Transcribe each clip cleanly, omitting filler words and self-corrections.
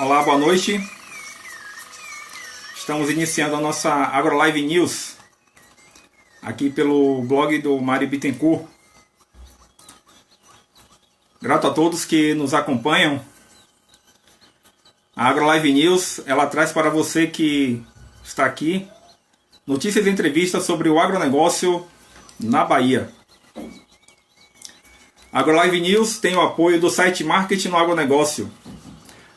Olá, boa noite. Estamos iniciando a nossa AgroLive News aqui pelo blog do Mário Bittencourt. Grato a todos que nos acompanham. A AgroLive News, ela traz para você que está aqui notícias e entrevistas sobre o agronegócio na Bahia. A AgroLive News tem o apoio do site Marketing no Agronegócio.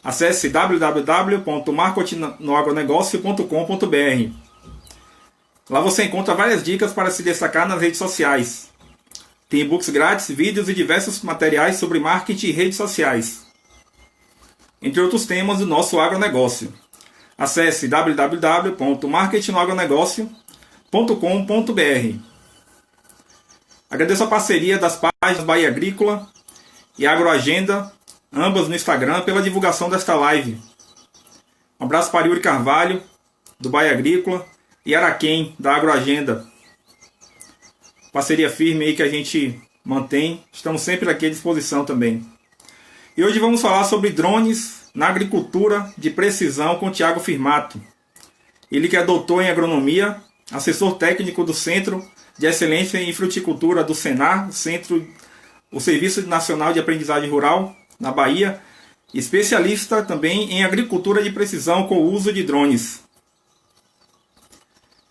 Acesse www.marketingnoagronegócio.com.br. Lá você encontra várias dicas para se destacar nas redes sociais. Tem e-books grátis, vídeos e diversos materiais sobre marketing e redes sociais, entre outros temas do nosso agronegócio. Acesse www.marketingnoagronegócio.com.br. Agradeço a parceria das páginas Bahia Agrícola e Agroagenda, ambas no Instagram, pela divulgação desta live. Um abraço para Yuri Carvalho, do Bahia Agrícola, e Araquém, da Agroagenda. Parceria firme aí que a gente mantém. Estamos sempre aqui à disposição também. E hoje vamos falar sobre drones na agricultura de precisão com Thiago Firmato. Ele que é doutor em agronomia, assessor técnico do Centro de Excelência em Fruticultura do Senar, o Serviço Nacional de Aprendizagem Rural, na Bahia, especialista também em agricultura de precisão com o uso de drones.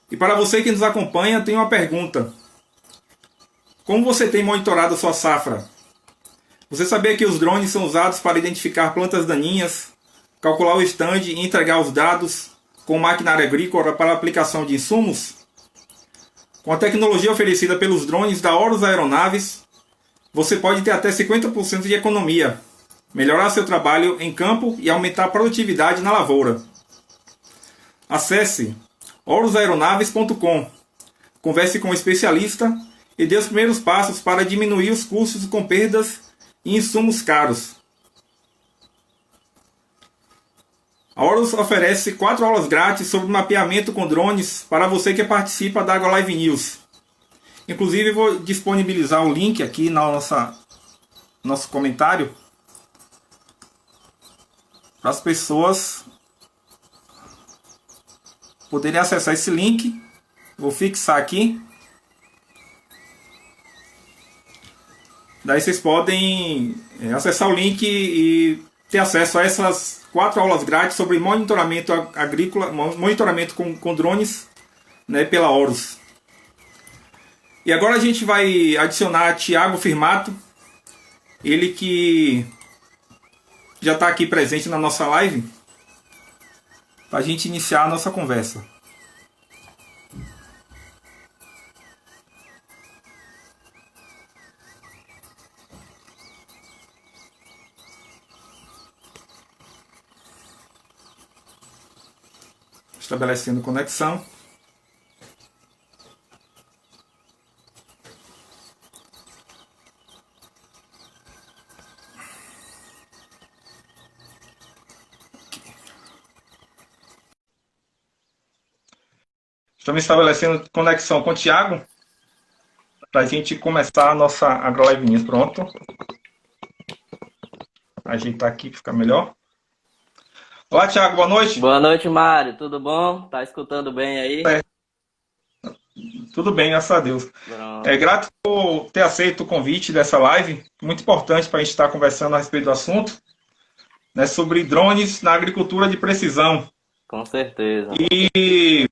E para você que nos acompanha, tenho uma pergunta. Como você tem monitorado a sua safra? Você sabia que os drones são usados para identificar plantas daninhas, calcular o estande e entregar os dados com maquinária agrícola para aplicação de insumos? Com a tecnologia oferecida pelos drones da Horus Aeronaves, você pode ter até 50% de economia, melhorar seu trabalho em campo e aumentar a produtividade na lavoura. Acesse horusaeronaves.com, converse com um especialista e dê os primeiros passos para diminuir os custos com perdas e insumos caros. A Horus oferece 4 aulas grátis sobre mapeamento com drones para você que participa da AgroLive News. Inclusive, vou disponibilizar o link aqui no nosso comentário para as pessoas poderem acessar esse link. Vou fixar aqui. Daí vocês podem acessar o link e ter acesso a essas 4 aulas grátis sobre monitoramento agrícola, monitoramento com drones, né, pela Horus. E agora a gente vai adicionar Thiago Firmato, ele que já está aqui presente na nossa live, para a gente iniciar a nossa conversa. Estabelecendo conexão. Estamos estabelecendo conexão com o Thiago para a gente começar a nossa AgroLive News. Pronto. Ajeitar aqui para ficar melhor. Olá, Thiago, boa noite. Boa noite, Mário. Tudo bom? Tá escutando bem aí? Tudo bem, graças a Deus. Grato por ter aceito o convite dessa live. Muito importante para a gente estar conversando a respeito do assunto, né, sobre drones na agricultura de precisão. Com certeza. E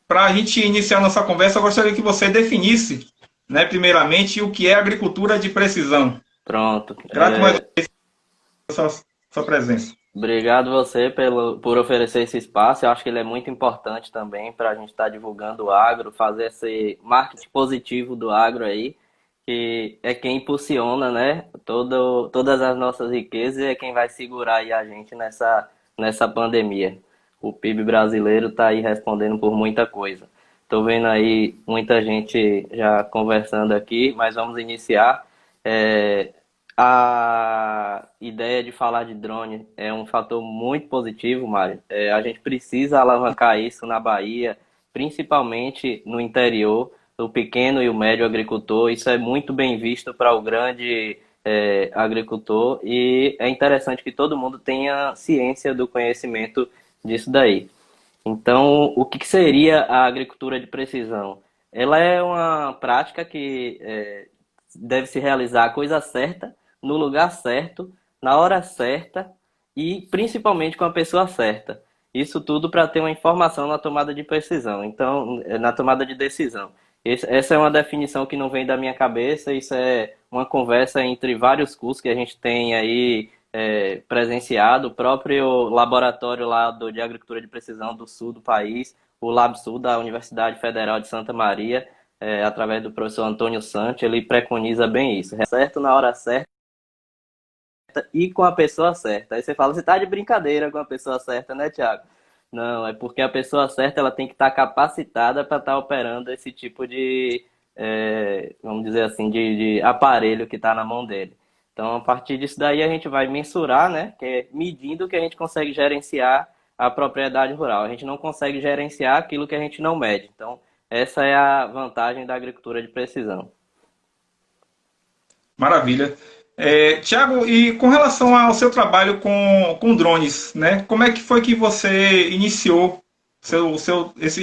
para a gente iniciar nossa conversa, eu gostaria que você definisse, né, primeiramente, o que é agricultura de precisão. Pronto. Grato mais uma vez pela sua presença. Obrigado você por oferecer esse espaço. Eu acho que ele é muito importante também para a gente estar divulgando o agro, fazer esse marketing positivo do agro aí, que é quem impulsiona, né, todas as nossas riquezas e é quem vai segurar aí a gente nessa pandemia. O PIB brasileiro está aí respondendo por muita coisa. Estou vendo aí muita gente já conversando aqui, mas vamos iniciar. A ideia de falar de drone é um fator muito positivo, Mário. A gente precisa alavancar isso na Bahia, principalmente no interior, o pequeno e o médio agricultor. Isso é muito bem visto para o grande agricultor e é interessante que todo mundo tenha ciência do conhecimento disso daí. Então, o que que seria a agricultura de precisão? Ela é uma prática que deve se realizar a coisa certa, no lugar certo, na hora certa e principalmente com a pessoa certa. Isso tudo para ter uma informação na tomada de precisão, então, na tomada de decisão. Essa é uma definição que não vem da minha cabeça, isso é uma conversa entre vários cursos que a gente tem aí presenciado, o próprio laboratório lá de agricultura de precisão do sul do país, o LabSul da Universidade Federal de Santa Maria, através do professor Antônio Santos, ele preconiza bem isso, certo na hora certa e com a pessoa certa. Aí você fala, você está de brincadeira com a pessoa certa, né, Thiago? Não, é porque a pessoa certa ela tem que estar capacitada para estar operando esse tipo de, vamos dizer assim, de aparelho que está na mão dele. Então, a partir disso daí, a gente vai mensurar, né, que é medindo que a gente consegue gerenciar a propriedade rural. A gente não consegue gerenciar aquilo que a gente não mede. Então, essa é a vantagem da agricultura de precisão. Maravilha. Tiago, e com relação ao seu trabalho com drones, né? Como é que foi que você iniciou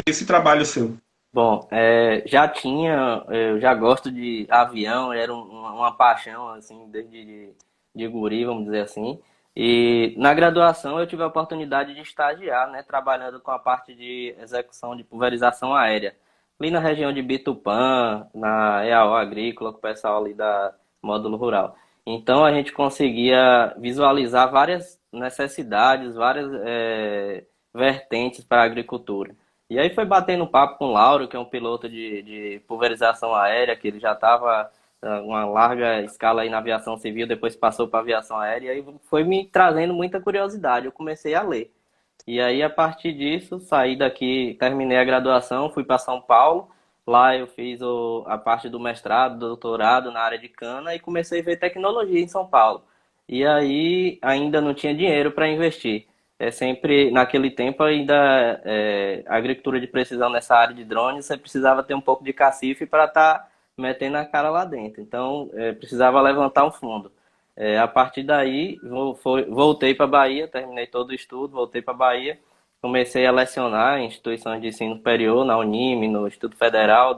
esse trabalho seu? Bom, já tinha, eu já gosto de avião, era uma paixão, assim, desde de guri, vamos dizer assim. E na graduação eu tive a oportunidade de estagiar, né, trabalhando com a parte de execução de pulverização aérea. Ali na região de Bitupã, na EAO Agrícola, com o pessoal ali da Módulo Rural. Então a gente conseguia visualizar várias necessidades, várias vertentes para a agricultura. E aí foi batendo papo com o Lauro, que é um piloto de pulverização aérea, que ele já estava uma larga escala aí na aviação civil, depois passou para aviação aérea, e aí foi me trazendo muita curiosidade. Eu comecei a ler. E aí, a partir disso, saí daqui, terminei a graduação, fui para São Paulo. Lá eu fiz a parte do mestrado, do doutorado na área de cana e comecei a ver tecnologia em São Paulo. E aí ainda não tinha dinheiro para investir. É sempre, naquele tempo ainda, a agricultura de precisão nessa área de drones, você precisava ter um pouco de cacife para estar metendo a cara lá dentro. Então, precisava levantar um fundo. A partir daí, voltei para Bahia, terminei todo o estudo, voltei para Bahia, comecei a lecionar em instituições de ensino superior, na Unime, no Instituto Federal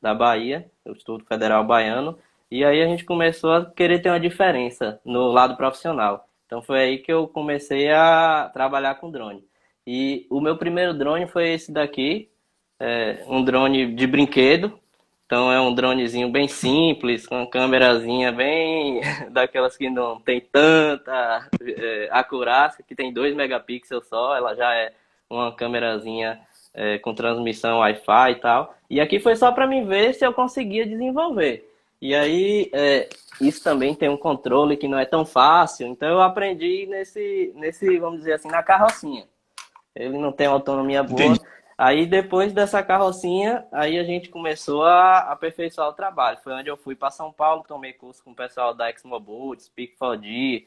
da Bahia, o Instituto Federal Baiano, e aí a gente começou a querer ter uma diferença no lado profissional. Então foi aí que eu comecei a trabalhar com drone. E o meu primeiro drone foi esse daqui, um drone de brinquedo, então é um dronezinho bem simples, com uma câmerazinha bem daquelas que não tem tanta acurácia, que tem 2 megapixels só, ela já é uma câmerazinha com transmissão Wi-Fi e tal. E aqui foi só para mim ver se eu conseguia desenvolver. E aí isso também tem um controle que não é tão fácil, então eu aprendi nesse vamos dizer assim, na carrocinha. Ele não tem autonomia boa. Entendi. Aí depois dessa carrocinha, aí a gente começou a aperfeiçoar o trabalho. Foi onde eu fui para São Paulo, tomei curso com o pessoal da ExmoBoots, Peak4D,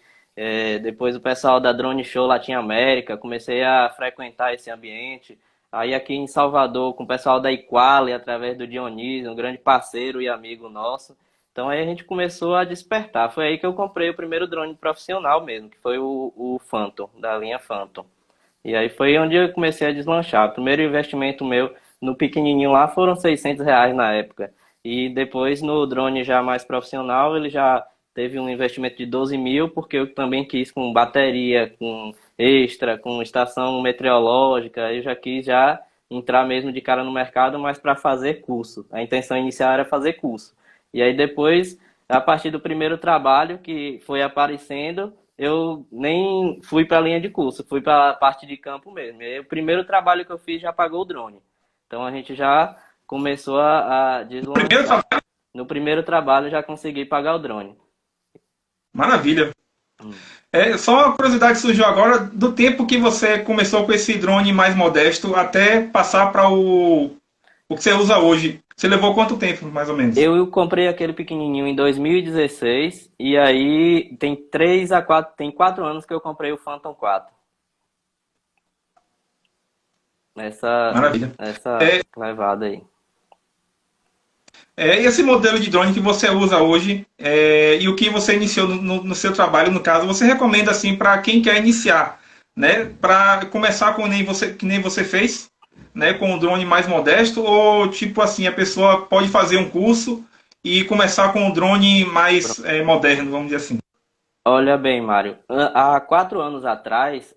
depois o pessoal da Drone Show Latin América, comecei a frequentar esse ambiente. Aí aqui em Salvador, com o pessoal da Equale, através do Dionísio, um grande parceiro e amigo nosso. Então aí a gente começou a despertar. Foi aí que eu comprei o primeiro drone profissional mesmo, que foi o Phantom, da linha Phantom. E aí foi onde eu comecei a deslanchar. O primeiro investimento meu no pequenininho lá foram R$ 600 na época. E depois no drone já mais profissional, ele já teve um investimento de 12 mil, porque eu também quis com bateria, com extra, com estação meteorológica. Eu já quis já entrar mesmo de cara no mercado, mas para fazer curso. A intenção inicial era fazer curso. E aí depois, a partir do primeiro trabalho que foi aparecendo, eu nem fui para a linha de curso, fui para a parte de campo mesmo. E aí, o primeiro trabalho que eu fiz já pagou o drone. Então a gente já começou a Primeiro deslanchar. trabalho, No primeiro trabalho já consegui pagar o drone. maravilha. Hum. Só uma curiosidade surgiu agora do tempo que você começou com esse drone mais modesto até passar para o que você usa hoje. Você levou quanto tempo, mais ou menos? Eu comprei aquele pequenininho em 2016 e aí tem 3 a 4, tem 4 anos que eu comprei o Phantom 4. Essa, Maravilha. essa levada aí. E esse modelo de drone que você usa hoje, e o que você iniciou no seu trabalho, no caso, você recomenda assim para quem quer iniciar, né? Para começar com que nem você fez, né? Com um drone mais modesto, ou tipo assim, a pessoa pode fazer um curso e começar com um drone mais moderno, vamos dizer assim. Olha bem, Mário, há 4 anos atrás,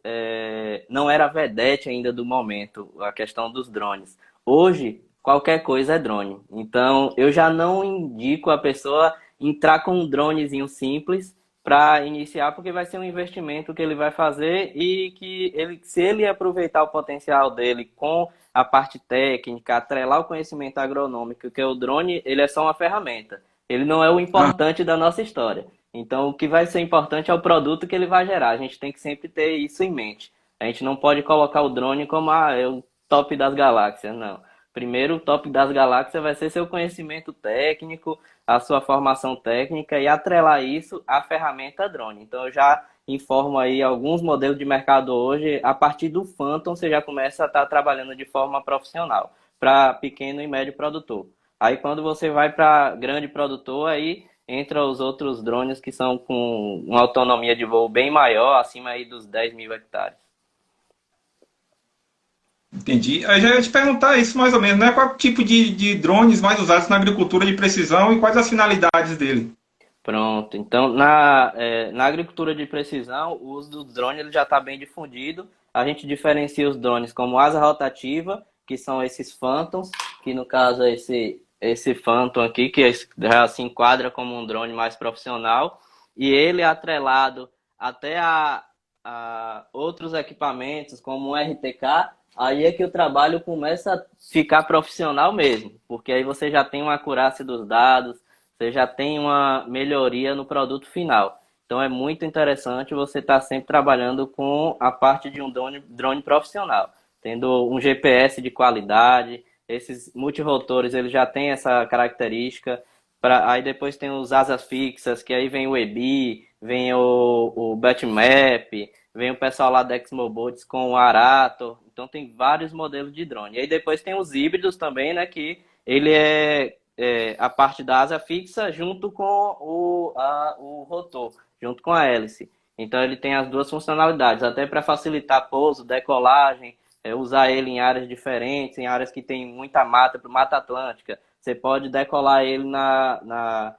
não era a vedete ainda do momento, a questão dos drones. Hoje, qualquer coisa é drone. Então, eu já não indico a pessoa entrar com um dronezinho simples para iniciar, porque vai ser um investimento que ele vai fazer e que ele, se ele aproveitar o potencial dele com a parte técnica, atrelar o conhecimento agronômico, que o drone, ele é só uma ferramenta. Ele não é o Ah, importante da nossa história. Então, o que vai ser importante é o produto que ele vai gerar. A gente tem que sempre ter isso em mente. A gente não pode colocar o drone como é o top das galáxias, não. Primeiro, o top das galáxias vai ser seu conhecimento técnico, a sua formação técnica e atrelar isso à ferramenta drone. Então, eu já informo aí alguns modelos de mercado hoje. A partir do Phantom, você já começa a estar trabalhando de forma profissional para pequeno e médio produtor. Aí, quando você vai para grande produtor, aí entra os outros drones que são com uma autonomia de voo bem maior, acima aí dos 10 mil hectares. entendi. Eu já ia te perguntar isso mais ou menos, né? Qual tipo de drones mais usados na agricultura de precisão e quais as finalidades dele? Pronto. Então, na agricultura de precisão, o uso do drone ele já está bem difundido. A gente diferencia os drones como asa rotativa, que são esses Phantoms, que no caso é esse Phantom aqui, que já se enquadra como um drone mais profissional, e ele é atrelado até a outros equipamentos, como um RTK, aí é que o trabalho começa a ficar profissional mesmo, porque aí você já tem uma acurácia dos dados, você já tem uma melhoria no produto final. Então é muito interessante você estar sempre trabalhando com a parte de um drone profissional, tendo um GPS de qualidade, esses multirotores eles já têm essa característica. Aí depois tem os asas fixas, que aí vem o EBI, vem o Batmap, vem o pessoal lá da Exmobots com o Arator. Então tem vários modelos de drone. E aí depois tem os híbridos também, né? Que ele é a parte da asa fixa junto com o rotor, junto com a hélice. Então ele tem as duas funcionalidades, até para facilitar pouso, decolagem, usar ele em áreas diferentes, em áreas que tem muita mata, Mata Atlântica. Você pode decolar ele na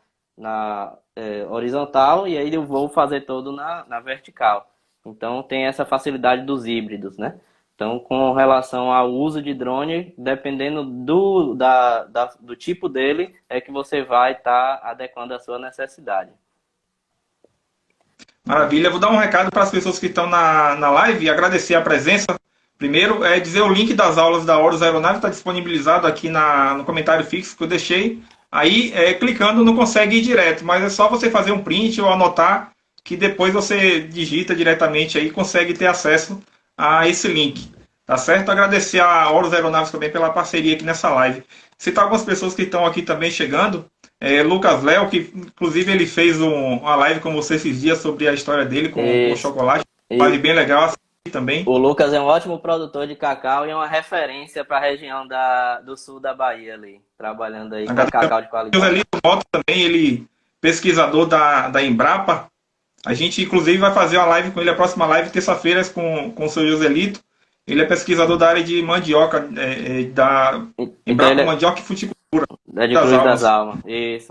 horizontal e aí o voo fazer todo na vertical. Então tem essa facilidade dos híbridos, né? Então, com relação ao uso de drone, dependendo do tipo dele, é que você vai estar adequando a sua necessidade. Maravilha. Vou dar um recado para as pessoas que estão na live e agradecer a presença. Primeiro, dizer o link das aulas da Horus Aeronave está disponibilizado aqui no comentário fixo que eu deixei. Aí, clicando, não consegue ir direto, mas é só você fazer um print ou anotar que depois você digita diretamente aí e consegue ter acesso a esse link. Tá certo? Agradecer a Horus Aeronaves também pela parceria aqui nessa live. Citar algumas pessoas que estão aqui também chegando. Lucas Léo, que inclusive ele fez uma live com você esses dias sobre a história dele com o Isso. chocolate. Live E bem legal, assisti também. o Lucas é um ótimo produtor de cacau e é uma referência para a região do sul da Bahia ali, trabalhando aí com Agradecer cacau de o qualidade. Joselito Mota também, ele pesquisador da Embrapa. A gente inclusive vai fazer uma live com ele, a próxima live, terça-feira, com o seu Joselito. Ele é pesquisador da área de mandioca, da Então ele Embrapa Mandioca e Fruticultura é de das Cruz das Almas. Almas. Isso.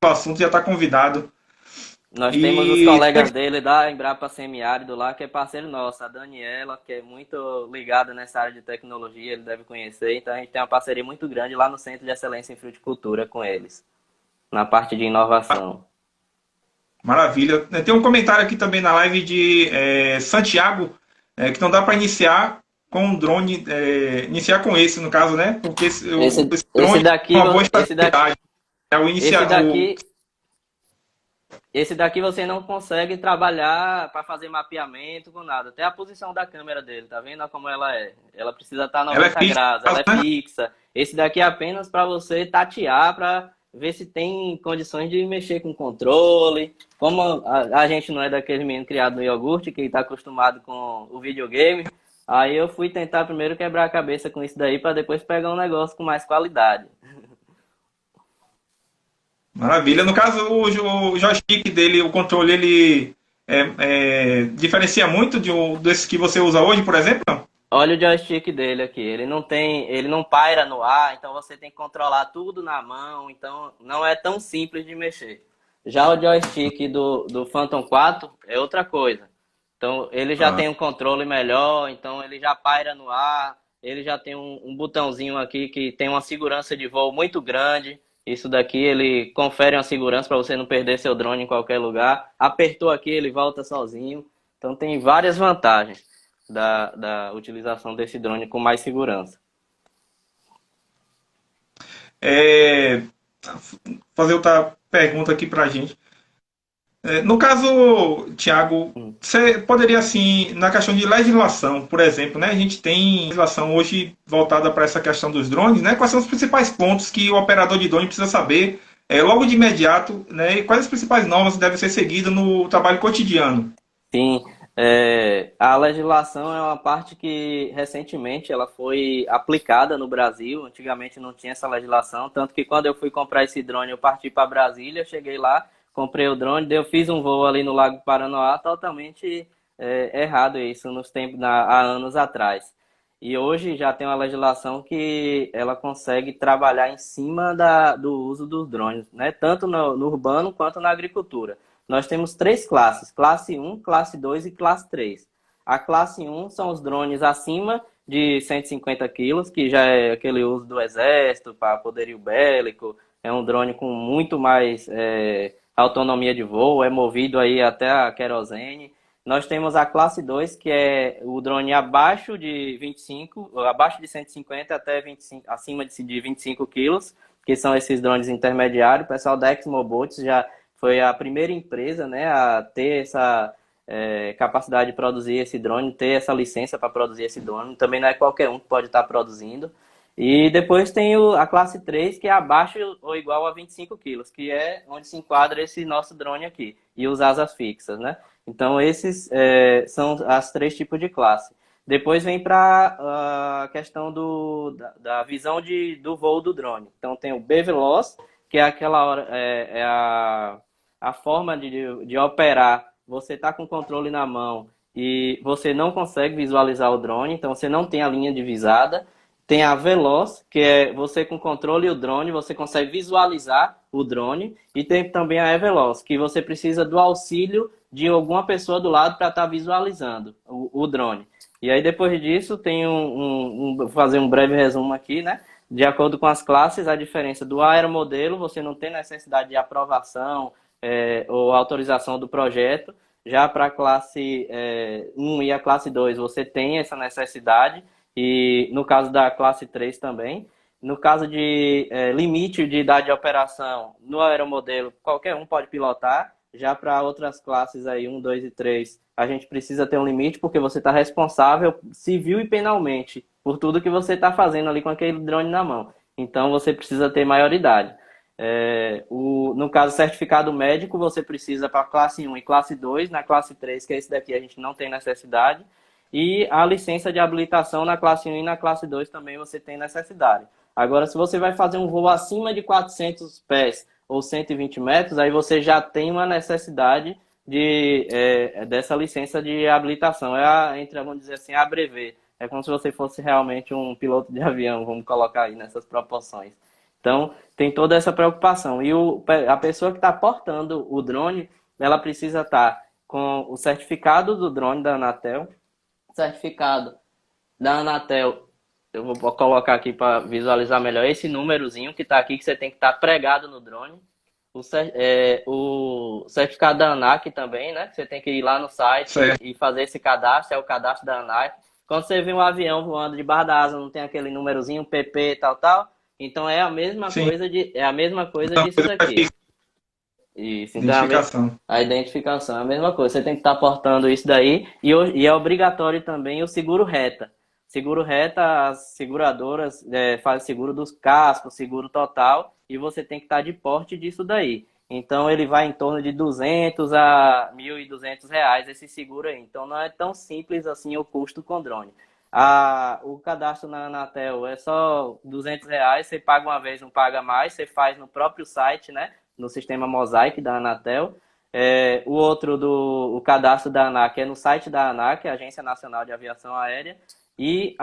O assunto já está convidado. Nós temos os E colegas dele da Embrapa Semiárido lá, que é parceiro nosso, a Daniela, que é muito ligada nessa área de tecnologia, ele deve conhecer. Então a gente tem uma parceria muito grande lá no Centro de Excelência em Fruticultura com eles, na parte de inovação. maravilha. Tem um comentário aqui também na live de Santiago, que não dá para iniciar com um drone, iniciar com esse, no caso, né? Porque esse Esse drone tem daqui, uma boa esse daqui, estabilidade. É o esse iniciar. daqui, esse daqui você não consegue trabalhar para fazer mapeamento com nada. Até a posição da câmera dele, tá vendo como ela é? Ela precisa estar Ela é 90 fixa, graus, ela é né? fixa. Esse daqui é apenas para você tatear, para ver se tem condições de mexer com controle. Como a gente não é daquele menino criado no iogurte, que está acostumado com o videogame, aí eu fui tentar primeiro quebrar a cabeça com isso daí, para depois pegar um negócio com mais qualidade. Maravilha. No caso, o joystick dele, o controle, ele diferencia muito desse que você usa hoje, por exemplo? Olha o joystick dele aqui. Ele não paira no ar, então você tem que controlar tudo na mão, então não é tão simples de mexer. Já o joystick do Phantom 4 é outra coisa. Então ele já Ah, tem um controle melhor, então ele já paira no ar, ele já tem um botãozinho aqui que tem uma segurança de voo muito grande. Isso daqui ele confere uma segurança para você não perder seu drone em qualquer lugar. Apertou aqui, ele volta sozinho. Então tem várias vantagens da utilização desse drone com mais segurança. é, fazer outra pergunta aqui para a gente. No caso, Tiago, Hum. você poderia, assim, na questão de legislação, por exemplo, né? A gente tem legislação hoje voltada para essa questão dos drones, né? Quais são os principais pontos que o operador de drone precisa saber logo de imediato, né? E quais as principais normas que devem ser seguidas no trabalho cotidiano? Sim, a legislação é uma parte que recentemente ela foi aplicada no Brasil. Antigamente não tinha essa legislação, tanto que quando eu fui comprar esse drone, eu parti para Brasília, cheguei lá, comprei o drone, daí eu fiz um voo ali no Lago Paranoá, totalmente errado isso nos tempos, há anos atrás. E hoje já tem uma legislação que ela consegue trabalhar em cima do uso dos drones, né? Tanto no urbano quanto na agricultura. Nós temos três classes: classe um, classe 2 e classe 3. A classe um são os drones acima de 150 quilos, que já é aquele uso do exército para poderio bélico. É um drone com muito mais autonomia de voo, é movido aí até a querosene. Nós temos a classe 2, que é o drone abaixo de 25, abaixo de 150 até 25, acima de 25 quilos, que são esses drones intermediários. O pessoal da ExmoBots já foi a primeira empresa, né, a ter essa capacidade de produzir esse drone, ter essa licença para produzir esse drone. Também não é qualquer um que pode estar produzindo. E depois tem a classe 3, que é abaixo ou igual a 25 quilos, que é onde se enquadra esse nosso drone aqui, e os asas fixas, né? Então, esses são as três tipos de classe. Depois vem para a questão da visão do voo do drone. Então, tem o BVLOS, que é aquela hora, a forma de operar. Você está com o controle na mão e você não consegue visualizar o drone, então você não tem a linha de visada. Tem a Veloz, que é você com o controle e o drone, você consegue visualizar o drone. E tem também a Eveloz, que você precisa do auxílio de alguma pessoa do lado para estar visualizando o drone. E aí depois disso tem vou fazer um breve resumo aqui, né? De acordo com as classes, a diferença do aeromodelo, você não tem necessidade de aprovação ou autorização do projeto. Já para a classe 1 e a classe 2, você tem essa necessidade. E no caso da classe 3 também. No caso de limite de idade de operação, no aeromodelo, qualquer um pode pilotar. Já para outras classes aí, 1, 2 e 3, a gente precisa ter um limite, porque você está responsável civil e penalmente por tudo que você está fazendo ali com aquele drone na mão. Então você precisa ter maioridade. No caso, certificado médico, você precisa para classe 1 e classe 2. Na classe 3, que é esse daqui, a gente não tem necessidade. E a licença de habilitação na classe 1 e na classe 2 também você tem necessidade. Agora, se você vai fazer um voo acima de 400 pés ou 120 metros, aí você já tem uma necessidade dessa licença de habilitação. Vamos dizer assim, a brevet. É como se você fosse realmente um piloto de avião, vamos colocar aí nessas proporções. Então, tem toda essa preocupação. E a pessoa que está portando o drone, ela precisa estar com o certificado do drone da Anatel, certificado da Anatel. Eu vou colocar aqui para visualizar melhor esse númerozinho que está aqui, que você tem que estar pregado no drone. O certificado da ANAC também, né? Você tem que ir lá no site Certo. e fazer esse cadastro, é o cadastro da ANAC. Quando você vê um avião voando debaixo da asa, não tem aquele númerozinho PP tal, tal. Então Sim. é a mesma coisa Então, disso daqui. Isso, então identificação. a identificação é a mesma coisa. Você tem que estar portando isso daí e é obrigatório também o seguro reta. Seguro reta, as seguradoras fazem seguro dos cascos, seguro total, e você tem que estar de porte disso daí. Então ele vai em torno de 200 a 1.200 reais esse seguro aí. Então não é tão simples assim o custo com drone. O cadastro na Anatel é só 200 reais, você paga uma vez, não paga mais, você faz no próprio site, né? no sistema Mosaic da Anatel. O outro, o cadastro da ANAC, é no site da ANAC, Agência Nacional de Aviação Aérea. E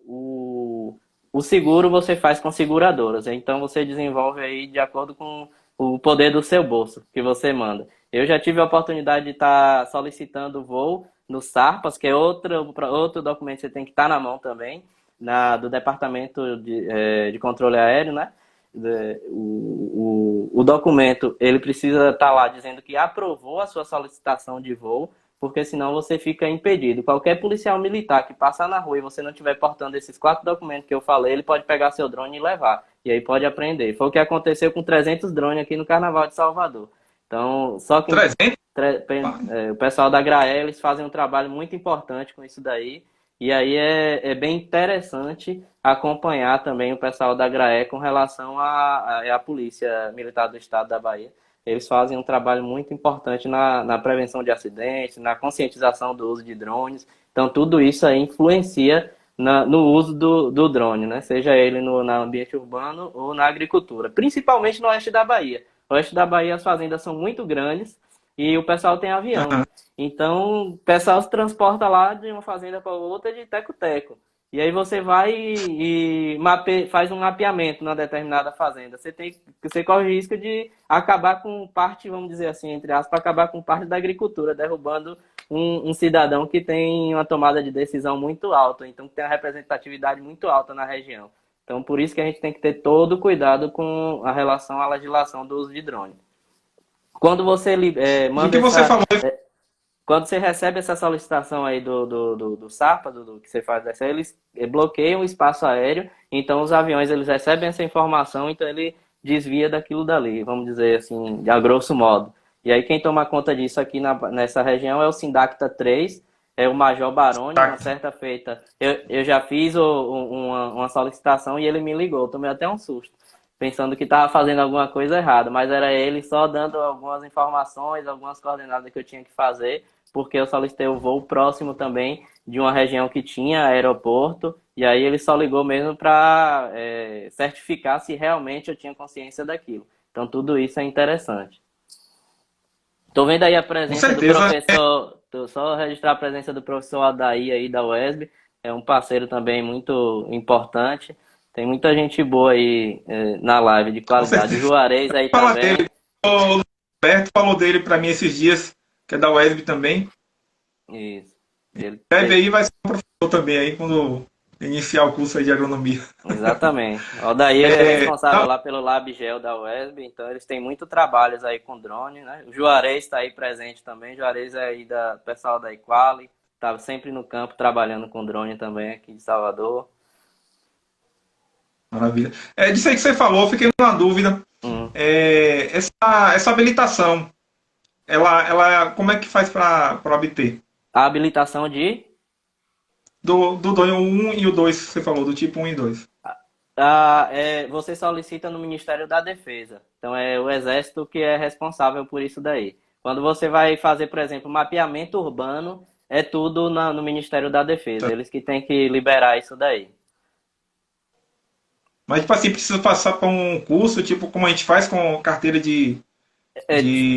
o seguro você faz com seguradoras. Então você desenvolve aí de acordo com o poder do seu bolso que você manda. Eu já tive a oportunidade de estar solicitando voo no SARPAS, que é outro documento que você tem que estar na mão também, do Departamento de Controle Aéreo, né? O documento, ele precisa estar lá dizendo que aprovou a sua solicitação de voo, porque senão você fica impedido. Qualquer policial militar que passar na rua e você não estiver portando esses 4 documentos que eu falei, ele pode pegar seu drone e levar. E aí pode apreender. Foi o que aconteceu com 300 drones aqui no Carnaval de Salvador. Então, só que 300? o pessoal da GRAE, eles fazem um trabalho muito importante com isso daí. E aí é bem interessante acompanhar também o pessoal da GRAE com relação à Polícia Militar do Estado da Bahia. Eles fazem um trabalho muito importante na prevenção de acidentes, na conscientização do uso de drones. Então, tudo isso aí influencia no uso do drone, né? Seja ele no ambiente urbano ou na agricultura, principalmente no oeste da Bahia. No oeste da Bahia as fazendas são muito grandes e o pessoal tem avião. Então, o pessoal se transporta lá de uma fazenda para outra de teco-teco. E aí você vai e faz um mapeamento na determinada fazenda. Você corre o risco de acabar com parte, vamos dizer assim, entre aspas, acabar com parte da agricultura, derrubando um cidadão que tem uma tomada de decisão muito alta, então que tem uma representatividade muito alta na região. Então, por isso que a gente tem que ter todo o cuidado com a relação à legislação do uso de drone. Quando você manda O que você falou... Quando você recebe essa solicitação aí do SARPA, que você faz dessa, eles bloqueiam o espaço aéreo, então os aviões eles recebem essa informação, então ele desvia daquilo dali, vamos dizer assim, a grosso modo. E aí quem toma conta disso aqui nessa região é o Sindacta 3, é o Major Baroni. Uma certa feita, eu já fiz uma solicitação e ele me ligou, tomei até um susto, pensando que estava fazendo alguma coisa errada, mas era ele só dando algumas informações, algumas coordenadas que eu tinha que fazer, porque eu solicitei o voo próximo também de uma região que tinha aeroporto, e aí ele só ligou mesmo para certificar se realmente eu tinha consciência daquilo. Então tudo isso é interessante. Estou vendo aí a presença do professor, só registrar a presença do professor Adair aí da UESB, é um parceiro também muito importante. Tem muita gente boa aí na live de qualidade. O Juarez aí também. O Roberto falou dele para mim esses dias, que é da UESB também. Isso. Deve aí vai ser um professor também aí quando iniciar o curso aí de agronomia. Exatamente. O Daí é responsável lá pelo LabGel da UESB, então eles têm muito trabalhos aí com drone, né? O Juarez está aí presente também. O Juarez é aí pessoal da Equali, está sempre no campo trabalhando com drone também aqui de Salvador. Maravilha. Disso aí que você falou, eu fiquei com uma dúvida. Essa habilitação, ela como é que faz para obter? A habilitação do drone 1 e o 2, que você falou, do tipo 1 e 2. Você solicita no Ministério da Defesa. Então é o Exército que é responsável por isso daí. Quando você vai fazer, por exemplo, mapeamento urbano, é tudo no Ministério da Defesa. Eles que têm que liberar isso daí. Mas, tipo assim, precisa passar por um curso, tipo como a gente faz com carteira de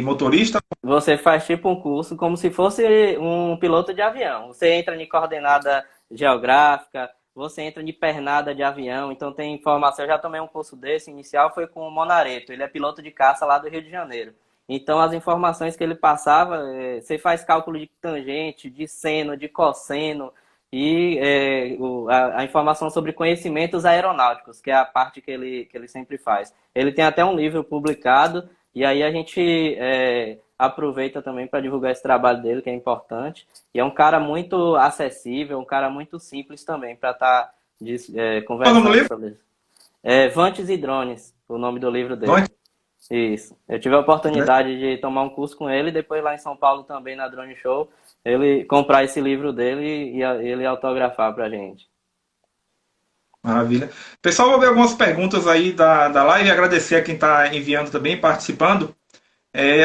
motorista? Você faz tipo um curso como se fosse um piloto de avião. Você entra em coordenada geográfica, você entra de pernada de avião, então tem informação. Eu já tomei um curso desse, inicial foi com o Monareto, ele é piloto de caça lá do Rio de Janeiro. Então as informações que ele passava, você faz cálculo de tangente, de seno, de cosseno, e a informação sobre conhecimentos aeronáuticos, que é a parte que ele sempre faz. Ele tem até um livro publicado, e aí a gente aproveita também para divulgar esse trabalho dele, que é importante. E é um cara muito acessível, um cara muito simples também, para estar conversando sobre isso. Vantes e Drones, o nome do livro dele. Isso. Eu tive a oportunidade de tomar um curso com ele, depois lá em São Paulo também, na Drone Show, ele comprar esse livro dele e ele autografar pra gente. Maravilha. Pessoal, vou ver algumas perguntas aí da live e agradecer a quem está enviando também, participando.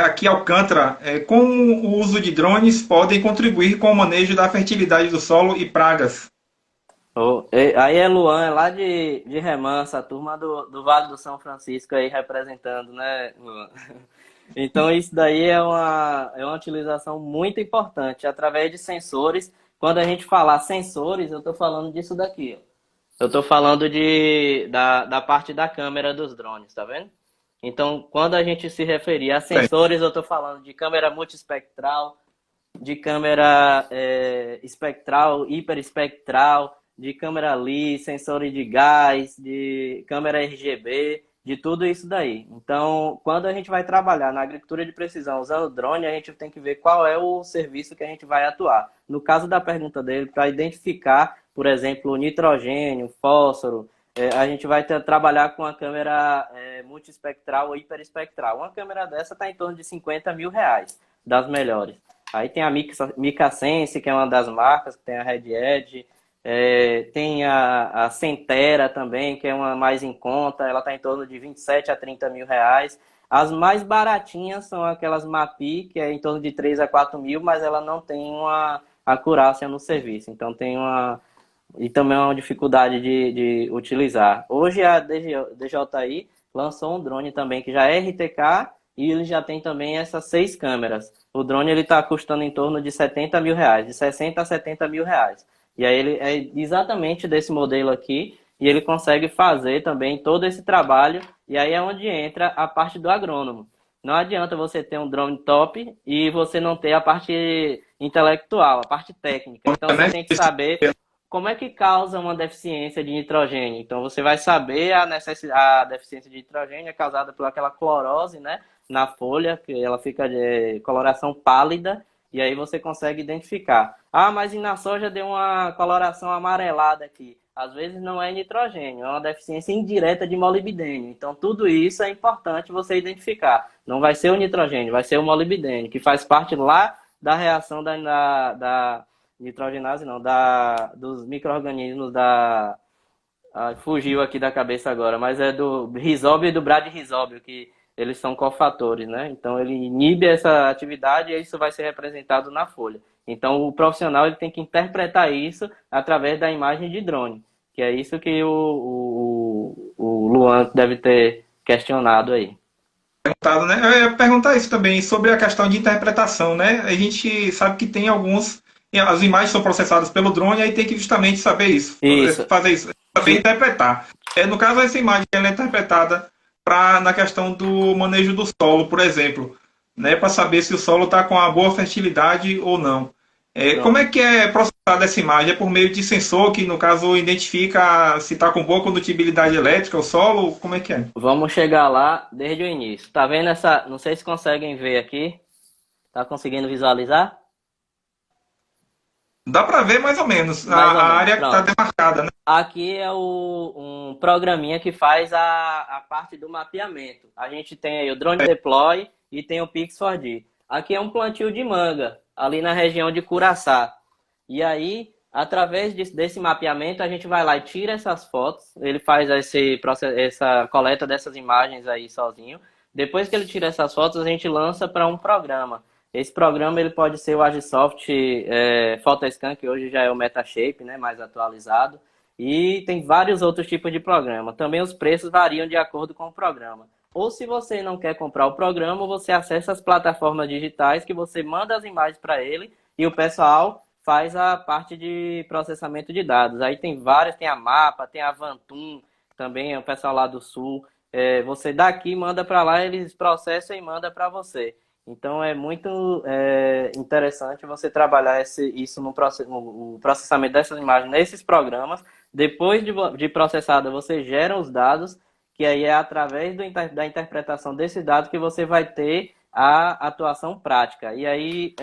Aqui Alcântara, como o uso de drones podem contribuir com o manejo da fertilidade do solo e pragas? Aí é Luan, é lá de Remanso, a turma do Vale do São Francisco aí representando, né, Luan? Então isso daí é uma utilização muito importante, através de sensores. Quando a gente falar sensores, eu estou falando disso daqui, ó. Eu estou falando da parte da câmera dos drones, tá vendo? Então, quando a gente se referir a Tem. sensores, eu estou falando de câmera multiespectral, de câmera espectral, hiperespectral, de câmera LI, sensores de gás, de câmera RGB, de tudo isso daí. Então, quando a gente vai trabalhar na agricultura de precisão usando drone, a gente tem que ver qual é o serviço que a gente vai atuar. No caso da pergunta dele, para identificar, por exemplo, o nitrogênio, fósforo, a gente vai trabalhar com a câmera multiespectral ou hiperespectral. Uma câmera dessa está em torno de R$ 50.000, das melhores. Aí tem a Micasense, que é uma das marcas, que tem a Red Edge. Tem a Centera também, que é uma mais em conta. Ela está em torno de 27 a 30 mil reais. As mais baratinhas são aquelas Mapi, que é em torno de 3 a 4 mil, mas ela não tem uma acurácia no serviço. Então tem uma... E também é uma dificuldade de utilizar. Hoje a DJI lançou um drone também que já é RTK e ele já tem também essas 6 câmeras. O drone ele está custando em torno de 70 mil reais, de 60 a 70 mil reais. E aí ele é exatamente desse modelo aqui e ele consegue fazer também todo esse trabalho. E aí é onde entra a parte do agrônomo. Não adianta você ter um drone top e você não ter a parte intelectual, a parte técnica. Então você tem que saber como é que causa uma deficiência de nitrogênio. Então você vai saber a deficiência de nitrogênio é causada por aquela clorose, né, na folha, que ela fica de coloração pálida, e aí você consegue identificar. Ah, mas na soja deu uma coloração amarelada aqui. Às vezes não é nitrogênio, é uma deficiência indireta de molibdênio. Então tudo isso é importante você identificar. Não vai ser o nitrogênio, vai ser o molibdênio, que faz parte lá da reação da nitrogenase, não, dos micro-organismos fugiu aqui da cabeça agora, mas é do risóbio e do bradyrrisóbio, que eles são cofatores, né? Então ele inibe essa atividade e isso vai ser representado na folha. Então o profissional ele tem que interpretar isso através da imagem de drone, que é isso que o Luan deve ter questionado aí. Perguntado, né? Eu ia perguntar isso também sobre a questão de interpretação, né? A gente sabe que tem alguns, as imagens são processadas pelo drone, aí tem que justamente saber isso, Isso. fazer isso, saber interpretar. No caso, essa imagem ela é interpretada na questão do manejo do solo, por exemplo, né? Para saber se o solo está com uma boa fertilidade ou não. Como é Pronto. que é processada essa imagem? É por meio de sensor que, no caso, identifica se está com boa condutibilidade elétrica o solo? Como é que é? Vamos chegar lá desde o início. Tá vendo essa? Não sei se conseguem ver aqui. Tá conseguindo visualizar? Dá para ver mais ou menos Mais ou a menos. área que está Pronto. demarcada, né? Aqui é um programinha que faz a parte do mapeamento. A gente tem aí o Drone Deploy e tem o Pix4D. Aqui é um plantio de manga, ali na região de Curaçá. E aí, através desse mapeamento, a gente vai lá e tira essas fotos. Ele faz essa coleta dessas imagens aí sozinho. Depois que ele tira essas fotos, a gente lança para um programa. Esse programa ele pode ser o Agisoft Photoscan, que hoje já é o Metashape, né, mais atualizado. E tem vários outros tipos de programa. Também os preços variam de acordo com o programa. Ou se você não quer comprar o programa, você acessa as plataformas digitais que você manda as imagens para ele e o pessoal faz a parte de processamento de dados. Aí tem várias, tem a Mapa, tem a Vantum, também é o pessoal lá do Sul. Você daqui manda para lá, eles processam e mandam para você. Então é muito interessante você trabalhar isso no processamento dessas imagens nesses programas. Depois de processada, você gera os dados, que aí é através da interpretação desses dados que você vai ter a atuação prática. E aí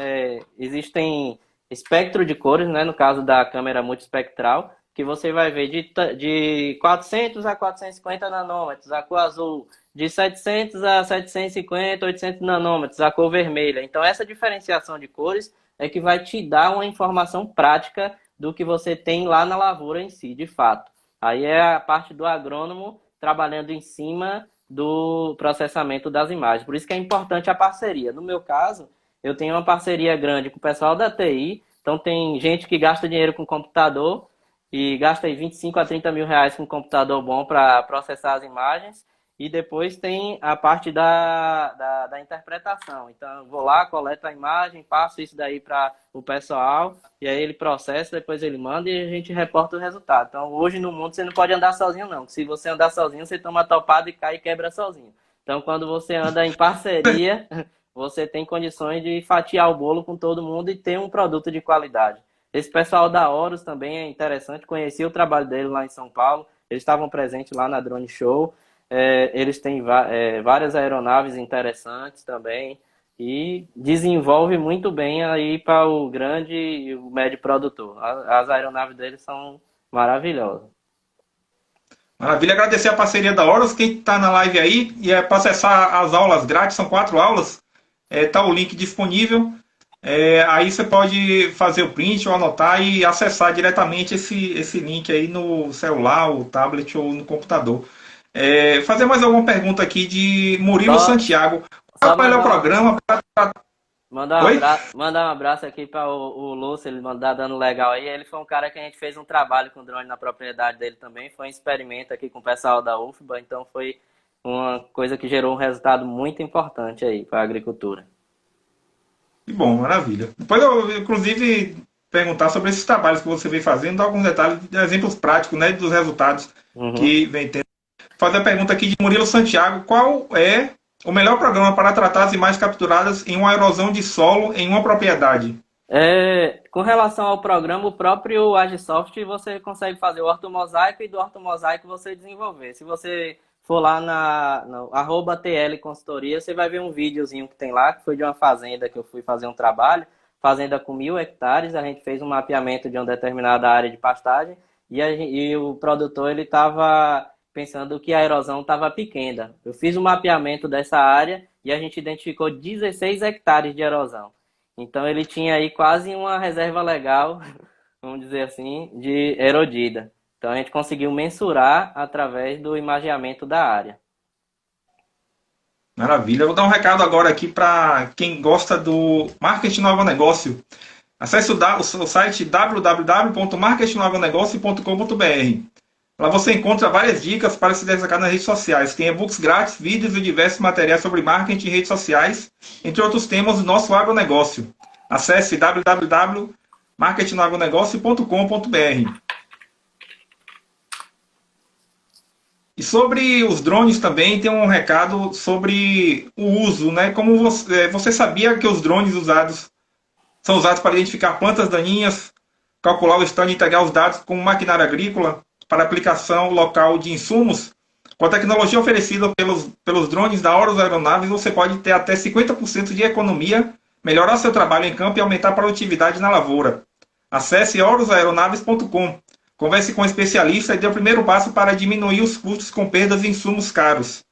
existem espectro de cores, né, no caso da câmera multiespectral, que você vai ver de 400 a 450 nanômetros, a cor azul, de 700 a 750, 800 nanômetros, a cor vermelha. Então essa diferenciação de cores é que vai te dar uma informação prática do que você tem lá na lavoura em si, de fato. Aí é a parte do agrônomo trabalhando em cima do processamento das imagens. Por isso que é importante a parceria. No meu caso, eu tenho uma parceria grande com o pessoal da TI, então tem gente que gasta dinheiro com computador e gasta aí 25 a 30 mil reais com um computador bom para processar as imagens. E depois tem a parte da interpretação. Então, eu vou lá, coleto a imagem, passo isso daí para o pessoal, e aí ele processa, depois ele manda e a gente reporta o resultado. Então, hoje no mundo você não pode andar sozinho, não. Se você andar sozinho, você toma topada e cai e quebra sozinho. Então, quando você anda em parceria, você tem condições de fatiar o bolo com todo mundo e ter um produto de qualidade. Esse pessoal da Horus também é interessante, conheci o trabalho dele lá em São Paulo, eles estavam presentes lá na Drone Show. Eles têm várias aeronaves interessantes também e desenvolve muito bem aí para o grande e o médio produtor. As aeronaves deles são maravilhosas. Maravilha, agradecer a parceria da Horus, quem está na live aí, e para acessar as aulas grátis, são 4 aulas, tá o link disponível. Aí você pode fazer o print ou anotar e acessar diretamente esse link aí no celular, o tablet ou no computador. Fazer mais alguma pergunta aqui de Murilo Só, Santiago. Qual é só o melhor programa para... Oi? mandar um abraço aqui para o Lúcio, ele mandar dando legal aí. Ele foi um cara que a gente fez um trabalho com drone na propriedade dele também. Foi um experimento aqui com o pessoal da UFBA, então foi uma coisa que gerou um resultado muito importante aí para a agricultura. Que bom, maravilha. Depois eu, inclusive, perguntar sobre esses trabalhos que você vem fazendo, dar alguns detalhes, exemplos práticos, né, dos resultados Uhum. que vem tendo. Fazer a pergunta aqui de Murilo Santiago: qual é o melhor programa para tratar as imagens capturadas em uma erosão de solo em uma propriedade? Com relação ao programa, o próprio Agisoft você consegue fazer o ortomosaico e do ortomosaico você desenvolver. Se você for lá no @TL Consultoria, você vai ver um videozinho que tem lá, que foi de uma fazenda que eu fui fazer um trabalho, fazenda com 1.000 hectares, a gente fez um mapeamento de uma determinada área de pastagem e o produtor ele estava pensando que a erosão estava pequena. Eu fiz um mapeamento dessa área e a gente identificou 16 hectares de erosão. Então ele tinha aí quase uma reserva legal, vamos dizer assim, de erodida. Então a gente conseguiu mensurar através do imageamento da área. Maravilha. Eu vou dar um recado agora aqui para quem gosta do marketing novo negócio. Acesse o site www.marketingnovonegocio.com.br. Lá você encontra várias dicas para se destacar nas redes sociais. Tem e-books grátis, vídeos e diversos materiais sobre marketing e redes sociais, entre outros temas do nosso agronegócio. Acesse www.marketingnovonegocio.com.br. E sobre os drones também tem um recado sobre o uso, né? Como você sabia que os drones são usados para identificar plantas daninhas, calcular o estado e integrar os dados com maquinária agrícola para aplicação local de insumos? Com a tecnologia oferecida pelos drones da Horus Aeronaves, você pode ter até 50% de economia, melhorar seu trabalho em campo e aumentar a produtividade na lavoura. Acesse horusaeronaves.com. Converse com um especialista e dê o primeiro passo para diminuir os custos com perdas de insumos caros.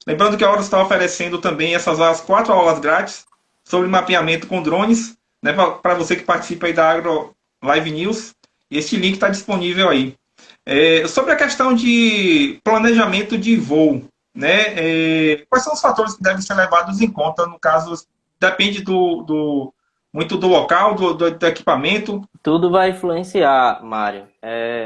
Lembrando que a Horus está oferecendo também essas 4 aulas grátis sobre mapeamento com drones, né, para você que participa aí da Agro Live News. E este link está disponível aí. Sobre a questão de planejamento de voo, né, quais são os fatores que devem ser levados em conta? No caso, depende muito do local, do equipamento. Tudo vai influenciar, Mário.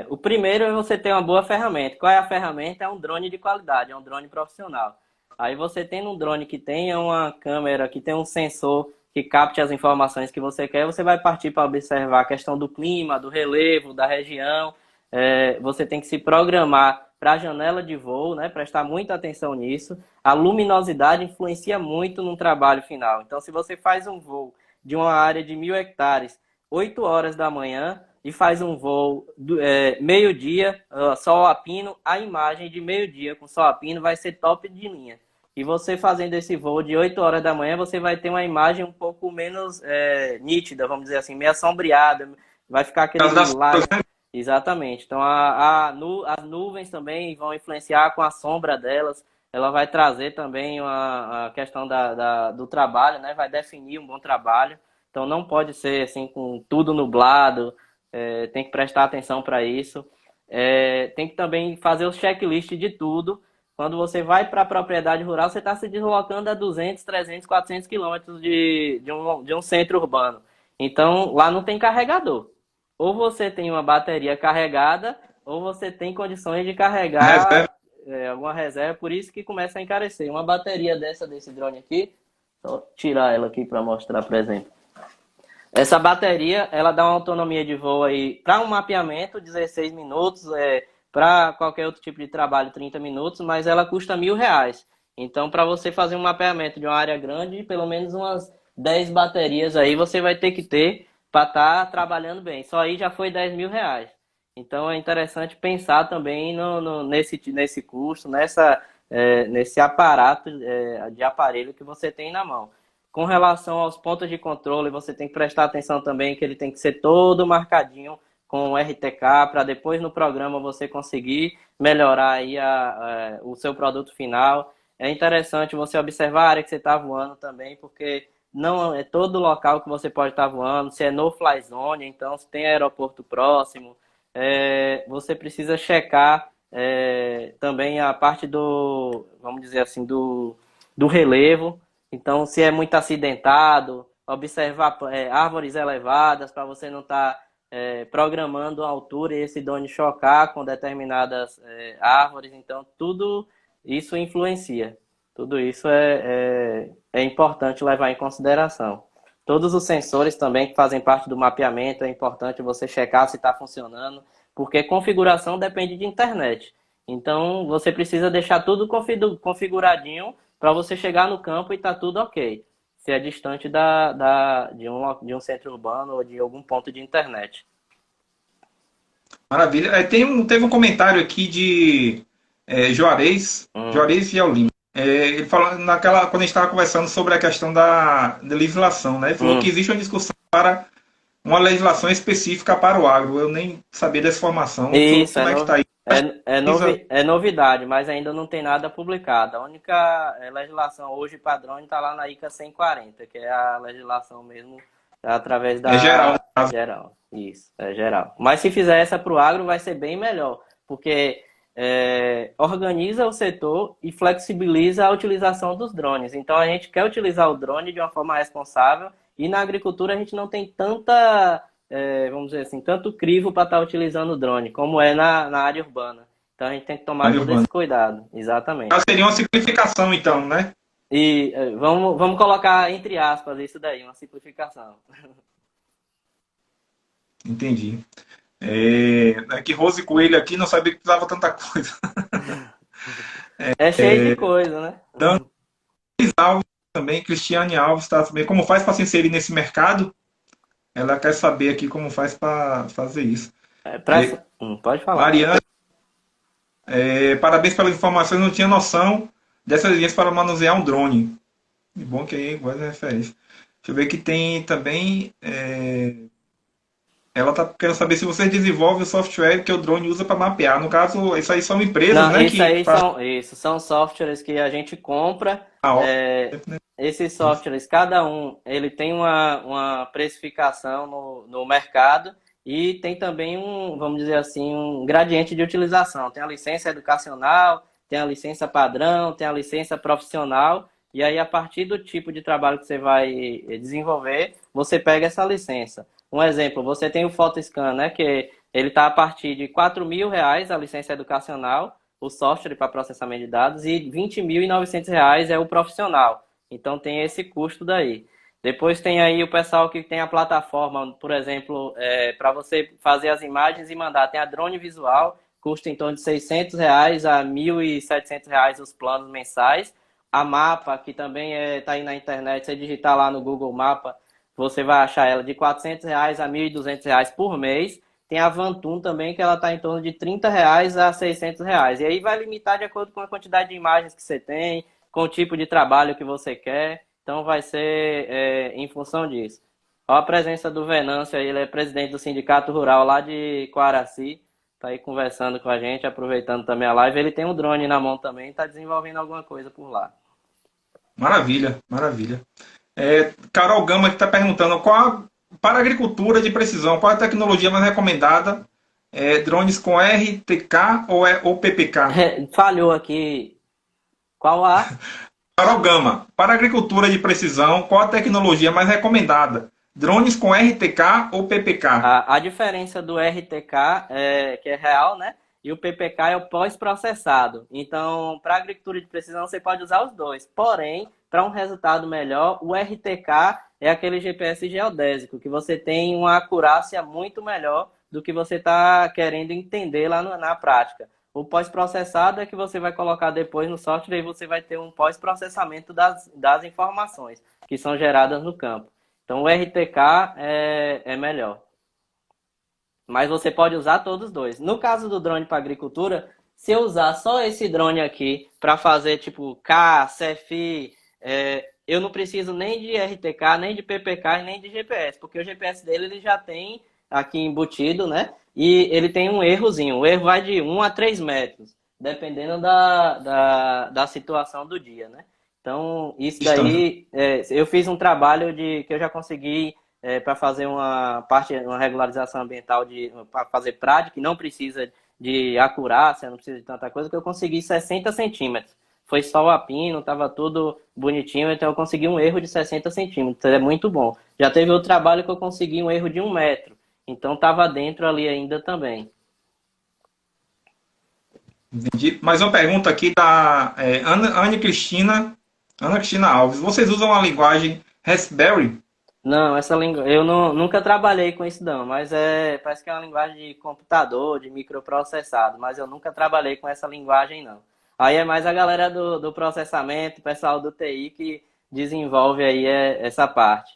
O primeiro é você ter uma boa ferramenta. Qual é a ferramenta? É um drone de qualidade, é um drone profissional. Aí você tendo um drone que tenha uma câmera, que tenha um sensor que capte as informações que você quer, você vai partir para observar a questão do clima, do relevo, da região. Você tem que se programar para a janela de voo, né? Prestar muita atenção nisso. A luminosidade influencia muito no trabalho final. Então, se você faz um voo de uma área de 1.000 hectares, 8 horas da manhã, e faz um voo meio-dia, sol a pino, a imagem de meio-dia com sol a pino vai ser top de linha. E você fazendo esse voo de 8 horas da manhã, você vai ter uma imagem um pouco menos nítida, vamos dizer assim, meio assombreada, vai ficar aquele lilás. Exatamente. Então, as nuvens também vão influenciar com a sombra delas. Ela vai trazer também a questão do trabalho, né? Vai definir um bom trabalho. Então, não pode ser assim com tudo nublado. Tem que prestar atenção para isso. Tem que também fazer o checklist de tudo. Quando você vai para a propriedade rural, você está se deslocando a 200, 300, 400 quilômetros de um centro urbano. Então, lá não tem carregador. ou você tem uma bateria carregada, ou você tem condições de Reserva. carregar alguma reserva, por isso que começa a encarecer. Uma bateria desse drone aqui, só tirar ela aqui para mostrar, por exemplo. Essa bateria, ela dá uma autonomia de voo aí para um mapeamento, 16 minutos, para qualquer outro tipo de trabalho, 30 minutos, mas ela custa R$ 1.000. Então, para você fazer um mapeamento de uma área grande, pelo menos umas 10 baterias aí você vai ter que ter para estar trabalhando bem. Só aí já foi R$ 10.000. Então, é interessante pensar também nesse custo, nesse aparato de aparelho que você tem na mão. Com relação aos pontos de controle, você tem que prestar atenção também que ele tem que ser todo marcadinho com o RTK para depois no programa você conseguir melhorar aí o seu produto final. É interessante você observar a área que você está voando também, porque não é todo local que você pode estar voando, se é no fly zone, então se tem aeroporto próximo, você precisa checar também a parte vamos dizer assim, do relevo. Então, se é muito acidentado, observar árvores elevadas para você não estar programando a altura e esse drone chocar com determinadas árvores. Então, tudo isso influencia. Tudo isso é importante levar em consideração. Todos os sensores também que fazem parte do mapeamento, é importante você checar se está funcionando, porque configuração depende de internet. Então, você precisa deixar tudo configuradinho para você chegar no campo e tá tudo ok. Se é distante de um centro urbano ou de algum ponto de internet. Maravilha. Teve um comentário aqui de Juarez Fiel Lima. Ele falou quando a gente estava conversando sobre a questão da legislação, né? Ele falou que existe uma discussão para uma legislação específica para o agro. Eu nem sabia dessa informação. Isso, como é que está aí? É novidade, mas ainda não tem nada publicado. A única legislação hoje padrão está lá na ICA 140, que é a legislação mesmo através da... É geral. Geral, isso, é geral. Mas se fizer essa para o agro vai ser bem melhor, porque organiza o setor e flexibiliza a utilização dos drones. Então a gente quer utilizar o drone de uma forma responsável e na agricultura a gente não tem tanta... vamos dizer assim, tanto crivo para estar utilizando o drone, como é na área urbana. Então a gente tem que tomar todo esse cuidado. Exatamente. Seria uma simplificação, então, né? E vamos colocar entre aspas isso daí, uma simplificação. Entendi. Que Rose Coelho aqui não sabia que precisava tanta coisa. É cheio de coisa, né? Então, Alves também, Cristiane Alves, tá também. Como faz para se inserir nesse mercado? Ela quer saber aqui como faz para fazer isso. Pode falar. Mariana, parabéns pelas informações. Não tinha noção dessas linhas para manusear um drone. Que bom que aí guarda referência. Deixa eu ver que tem também. Ela está querendo saber se você desenvolve o software que o drone usa para mapear. No caso, isso aí são empresas, Não, né? Isso são softwares que a gente compra. Né? Esses softwares, cada um, ele tem uma precificação no mercado e tem também vamos dizer assim, um gradiente de utilização. Tem a licença educacional, tem a licença padrão, tem a licença profissional. E aí, a partir do tipo de trabalho que você vai desenvolver, você pega essa licença. Um exemplo, você tem o PhotoScan, né, que ele está a partir de R$ 4.000 a licença educacional, o software para processamento de dados, e R$ 20.900 é o profissional. Então tem esse custo daí. Depois tem aí o pessoal que tem a plataforma, por exemplo, para você fazer as imagens e mandar. Tem a drone visual, custa em torno de R$ 600 a R$ 1.700 os planos mensais. A Mapa, que também está aí na internet, você digitar lá no Google Mapa, você vai achar ela de R$ 400 a R$ 1.200 por mês. Tem a Vantum também, que ela está em torno de R$ 30 a R$ 600. E aí vai limitar de acordo com a quantidade de imagens que você tem, com o tipo de trabalho que você quer. Então vai ser em função disso. Olha a presença do Venâncio aí, ele é presidente do Sindicato Rural lá de Coaraci. Está aí conversando com a gente, aproveitando também a live. Ele tem um drone na mão também, está desenvolvendo alguma coisa por lá. Maravilha, maravilha. Carol Gama que está perguntando para a agricultura de precisão, qual é a tecnologia mais recomendada? Drones com RTK ou PPK? Falhou aqui. Qual a? Carol Gama, para a agricultura de precisão, qual a tecnologia mais recomendada? drones com RTK ou PPK? A diferença do RTK, que é real, né? E o PPK é o pós-processado. Então, para agricultura de precisão, você pode usar os dois. Porém, para um resultado melhor, o RTK é aquele GPS geodésico, que você tem uma acurácia muito melhor do que você está querendo entender lá na prática. O pós-processado é que você vai colocar depois no software e você vai ter um pós-processamento das informações que são geradas no campo. Então, o RTK é melhor. Mas você pode usar todos os dois. No caso do drone para agricultura, se eu usar só esse drone aqui para fazer tipo K, CFI, eu não preciso nem de RTK, nem de PPK e nem de GPS, porque o GPS dele ele já tem aqui embutido, né? E ele tem um errozinho. O erro vai de 1 a 3 metros, dependendo da situação do dia, né? Então, isso daí, eu fiz um trabalho que eu já consegui para fazer uma regularização ambiental para fazer prática, que não precisa de acurácia, não precisa de tanta coisa, que eu consegui 60 centímetros. Foi só o apino, estava tudo bonitinho, então eu consegui um erro de 60 centímetros, é muito bom. Já teve outro trabalho que eu consegui um erro de 1 metro, então estava dentro ali ainda também. Entendi. Mais uma pergunta aqui da Ana Cristina Alves. Vocês usam a linguagem Raspberry? Não, essa língua, eu nunca trabalhei com isso não, mas parece que é uma linguagem de computador, de microprocessado, mas eu nunca trabalhei com essa linguagem não. Aí é mais a galera do processamento, o pessoal do TI que desenvolve aí essa parte.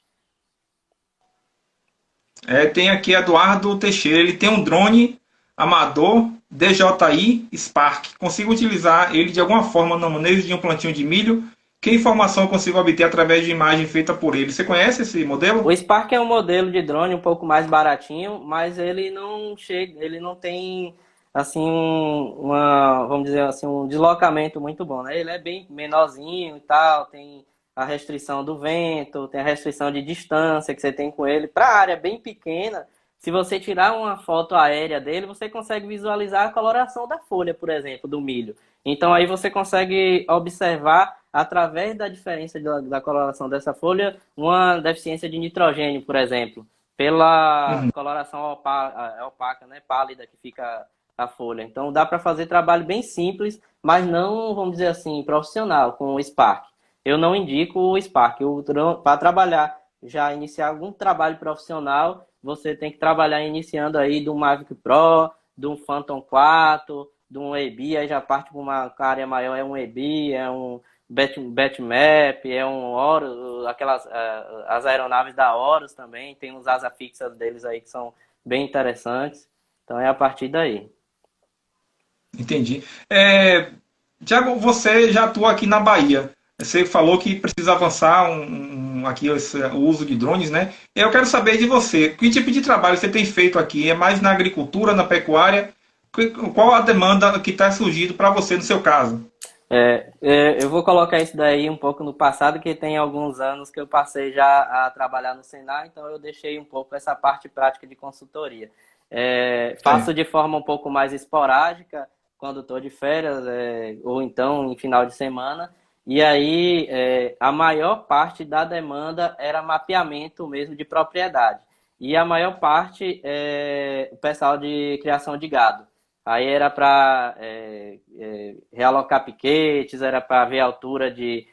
Tem aqui Eduardo Teixeira, ele tem um drone amador DJI Spark. Consigo utilizar ele de alguma forma no manejo de um plantio de milho? Que informação eu consigo obter através de imagem feita por ele? Você conhece esse modelo? O Spark é um modelo de drone um pouco mais baratinho, mas ele não tem assim vamos dizer assim, um deslocamento muito bom, né? Ele é bem menorzinho e tal, tem a restrição do vento, tem a restrição de distância que você tem com ele. Para a área bem pequena, se você tirar uma foto aérea dele, você consegue visualizar a coloração da folha, por exemplo, do milho. Então aí você consegue observar, através da diferença da coloração dessa folha, uma deficiência de nitrogênio, por exemplo, pela coloração opaca, né, pálida que fica a folha. Então dá para fazer trabalho bem simples, mas não, vamos dizer assim, profissional, com o Spark. Eu não indico o Spark. Para trabalhar, já iniciar algum trabalho profissional, você tem que trabalhar iniciando aí de um Mavic Pro, de um Phantom 4, de um EBI, aí já parte para uma área maior, é um EBI, é um Batmap, é um Horus, as aeronaves da Horus também, tem uns asa fixas deles aí que são bem interessantes. Então é a partir daí. Entendi. Tiago, você já atua aqui na Bahia. Você falou que precisa avançar aqui o uso de drones, né? Eu quero saber de você, que tipo de trabalho você tem feito aqui? É mais na agricultura, na pecuária? Qual a demanda que está surgindo para você no seu caso? Eu vou colocar isso daí um pouco no passado, que tem alguns anos que eu passei já a trabalhar no Senar, então eu deixei um pouco essa parte prática de consultoria. Faço de forma um pouco mais esporádica, quando estou de férias, ou então em final de semana, e aí a maior parte da demanda era mapeamento mesmo de propriedade, e a maior parte o pessoal de criação de gado. Aí era para realocar piquetes, era para ver a altura de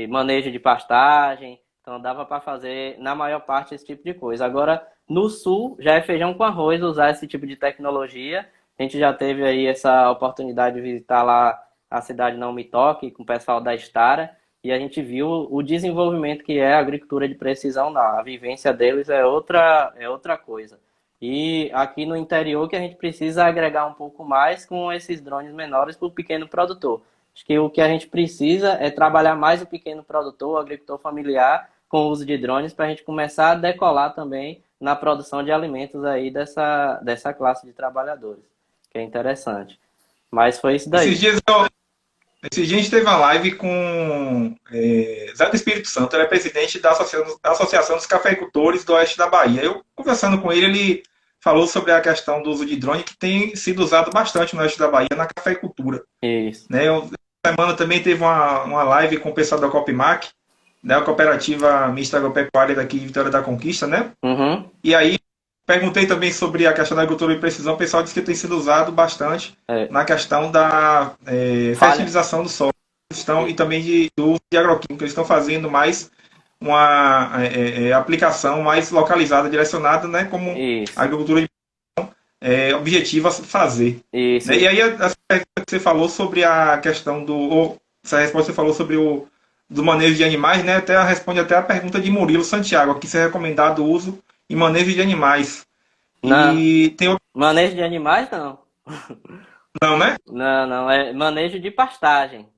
manejo de pastagem. Então dava para fazer, na maior parte, esse tipo de coisa. Agora, no sul, já é feijão com arroz usar esse tipo de tecnologia. A gente já teve aí essa oportunidade de visitar lá a cidade Não Me Toque, com o pessoal da Stara, e a gente viu o desenvolvimento que é a agricultura de precisão lá. A vivência deles é outra coisa. E aqui no interior que a gente precisa agregar um pouco mais com esses drones menores para o pequeno produtor. Acho que o que a gente precisa é trabalhar mais o pequeno produtor, o agricultor familiar, com o uso de drones, para a gente começar a decolar também na produção de alimentos aí dessa classe de trabalhadores, que é interessante. Mas foi isso daí. Esses dias a gente teve uma live com Zé do Espírito Santo, ele é presidente da Associação dos Cafeicultores do Oeste da Bahia. Eu, conversando com ele, ele falou sobre a questão do uso de drone, que tem sido usado bastante no Oeste da Bahia, na cafeicultura. Isso. Né? Essa semana também teve uma live com o pessoal da Copmac, né, a cooperativa mista agropecuária daqui de Vitória da Conquista, né? Uhum. E aí perguntei também sobre a questão da agricultura de precisão, o pessoal disse que tem sido usado bastante É, na questão da falha. fertilização do solo e também do uso de agroquímicos. Eles estão fazendo mais uma aplicação mais localizada, direcionada, né, como a Isso, agricultura objetiva fazer. isso, Né? E isso. aí essa pergunta que você falou sobre a questão essa resposta que você falou sobre do manejo de animais, né? Até responde até a pergunta de Murilo Santiago, aqui se é recomendado o uso e manejo de animais. Não, E tem outro, manejo de animais não. não, né? Não, não, é manejo de pastagem.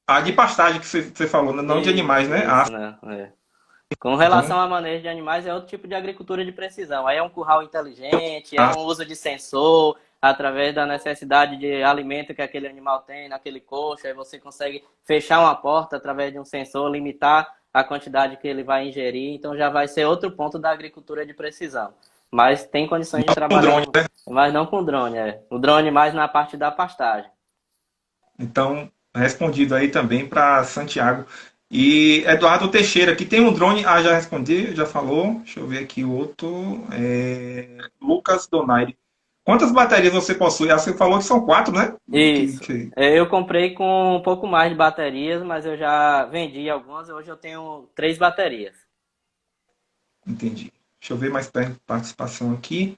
A de pastagem que você falou, né? Não de animais, né? Ah, Isso, né? É. Com então, relação a manejo de animais, é outro tipo de agricultura de precisão. Aí é um curral inteligente, é ah, um uso de sensor, através da necessidade de alimento que aquele animal tem naquele coxo. Aí você consegue fechar uma porta através de um sensor, limitar a quantidade que ele vai ingerir. Então já vai ser outro ponto da agricultura de precisão. Mas tem condições de um trabalhar drone, com, né? mas não com drone, é. O drone mais na parte da pastagem. Então, respondido aí também para Santiago. E Eduardo Teixeira, que tem um drone. Ah, já respondi, já falou. Deixa eu ver aqui o outro. Lucas Donaire. Quantas baterias você possui? Ah, você falou que são quatro, né? Isso. É, eu comprei com um pouco mais de baterias, mas eu já vendi algumas. Hoje eu tenho 3 baterias. Entendi. Deixa eu ver mais participação aqui.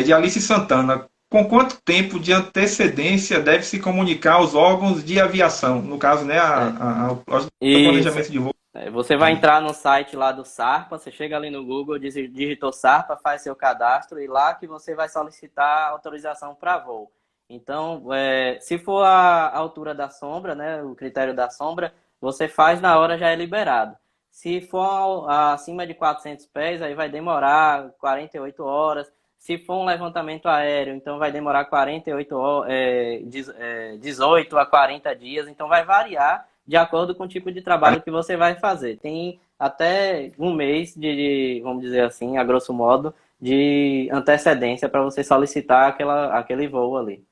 De Alice Santana. Com quanto tempo de antecedência deve se comunicar aos órgãos de aviação? No caso, né, É. o Isso. planejamento de voo. É, você vai entrar no site lá do Sarpa, você chega ali no Google, digitou Sarpa, faz seu cadastro e lá que você vai solicitar autorização para voo. Então, se for a altura da sombra, né, o critério da sombra, você faz na hora, já é liberado. Se for acima de 400 pés, aí vai demorar 48 horas. Se for um levantamento aéreo, então vai demorar 48 horas, 18 a 40 dias, então vai variar de acordo com o tipo de trabalho que você vai fazer. Tem até um mês vamos dizer assim, a grosso modo, de antecedência para você solicitar aquele voo ali.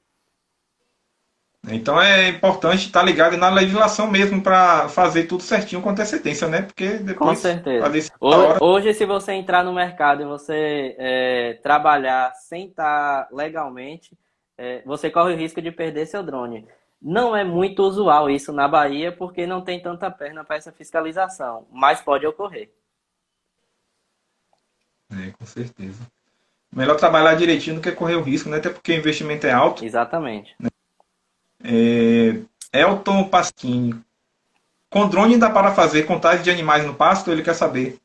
Então é importante estar ligado na legislação mesmo para fazer tudo certinho com antecedência, né? Porque Com depois certeza. fazer isso na hora. Hoje, se você entrar no mercado e você trabalhar sem estar legalmente, você corre o risco de perder seu drone. Não é muito usual isso na Bahia, porque não tem tanta perna para essa fiscalização, mas pode ocorrer. Com certeza. Melhor trabalhar direitinho do que correr o risco, né? Até porque o investimento é alto. Exatamente. Elton Pasquini. Com drone dá para fazer contagem de animais no pasto? Ele quer saber.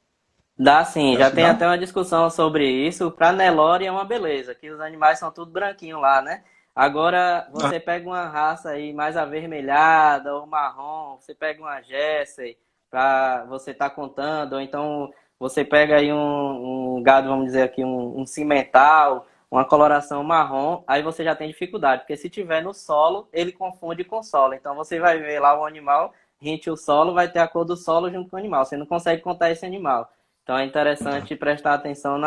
Dá sim, Você já acha que tem dá? até uma discussão sobre isso. Para Nelore é uma beleza, que os animais são tudo branquinho lá, né? Agora, Ah, você pega uma raça aí mais avermelhada ou marrom, você pega uma Jersey para você estar contando, ou então você pega aí um gado, vamos dizer aqui, um cimental, uma coloração marrom, aí você já tem dificuldade, porque se tiver no solo, ele confunde com solo. Então você vai ver lá o animal, rente o solo, vai ter a cor do solo junto com o animal. Você não consegue contar esse animal. Então é interessante prestar atenção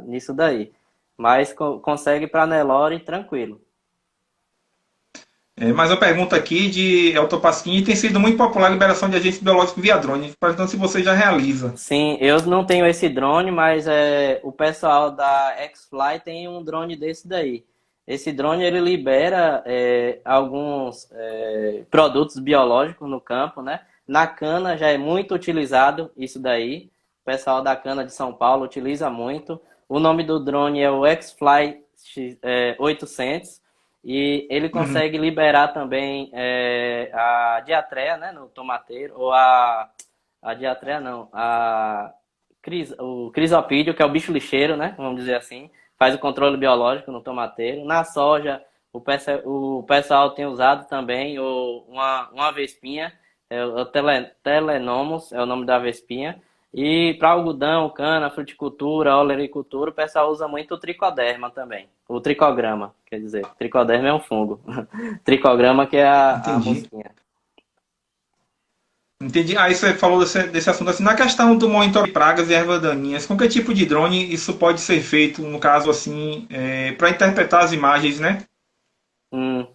nisso daí. Mas consegue para Nelore tranquilo. mas a pergunta aqui de Elton Pasquini: tem sido muito popular a liberação de agentes biológicos via drone. Perguntando se você já realiza. Sim, eu não tenho esse drone, mas o pessoal da X-Fly tem um drone desse daí. Esse drone ele libera alguns produtos biológicos no campo, né? Na cana já é muito utilizado isso daí. O pessoal da cana de São Paulo utiliza muito. O nome do drone é o X-Fly 800 e ele Uhum. consegue liberar também a diatreia, né, no tomateiro, ou a diatreia não, o crisopídeo, que é o bicho lixeiro, né, vamos dizer assim, faz o controle biológico no tomateiro. Na soja, o pessoal tem usado também uma vespinha, o Telenomos é o nome da vespinha. E para algodão, cana, fruticultura, olericultura, o pessoal usa muito o tricoderma também. O tricograma, quer dizer, tricoderma é um fungo. Tricograma que é a Entendi. mosquinha. Entendi. Aí você falou desse assunto assim, na questão do monitoramento de pragas e ervas daninhas, com que tipo de drone isso pode ser feito, no caso assim, para interpretar as imagens, né? Hum.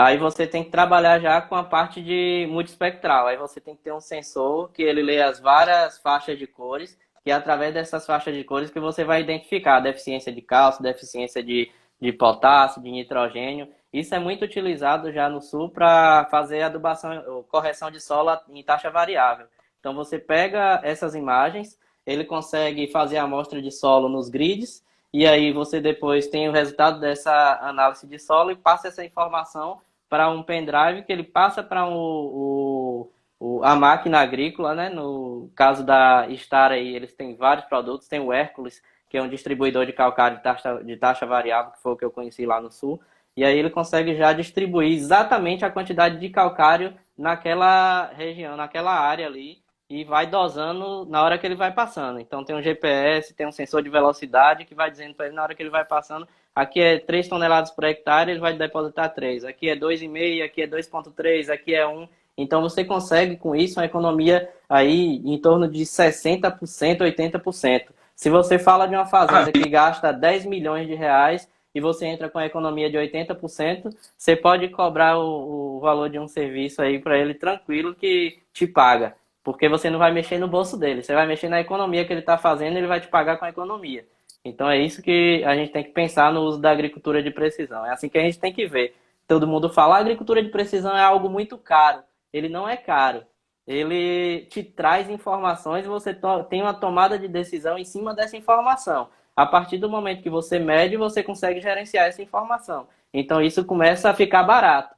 Aí você tem que trabalhar já com a parte de multiespectral. Aí você tem que ter um sensor que ele lê as várias faixas de cores, que é através dessas faixas de cores que você vai identificar a deficiência de cálcio, deficiência de potássio, de nitrogênio. Isso é muito utilizado já no sul para fazer adubação, ou correção de solo em taxa variável. Então você pega essas imagens, ele consegue fazer a amostra de solo nos grids, e aí você depois tem o resultado dessa análise de solo e passa essa informação para um pendrive que ele passa para a máquina agrícola, né? No caso da Star aí, eles têm vários produtos, tem o Hércules, que é um distribuidor de calcário de taxa variável, que foi o que eu conheci lá no sul, e aí ele consegue já distribuir exatamente a quantidade de calcário naquela região, naquela área ali, e vai dosando na hora que ele vai passando. Então tem um GPS, tem um sensor de velocidade que vai dizendo para ele na hora que ele vai passando. Aqui é 3 toneladas por hectare, ele vai depositar 3. Aqui é 2,5, aqui é 2,3, aqui é 1. Então você consegue com isso uma economia aí em torno de 60%, 80%. Se você fala de uma fazenda que gasta 10 milhões de reais e você entra com a economia de 80%, você pode cobrar o valor de um serviço aí para ele tranquilo que te paga. Porque você não vai mexer no bolso dele, você vai mexer na economia que ele está fazendo, ele vai te pagar com a economia. Então é isso que a gente tem que pensar no uso da agricultura de precisão. É assim que a gente tem que ver. Todo mundo fala, a agricultura de precisão é algo muito caro. Ele não é caro. Ele te traz informações e você tem uma tomada de decisão em cima dessa informação. A partir do momento que você mede, você consegue gerenciar essa informação. Então isso começa a ficar barato.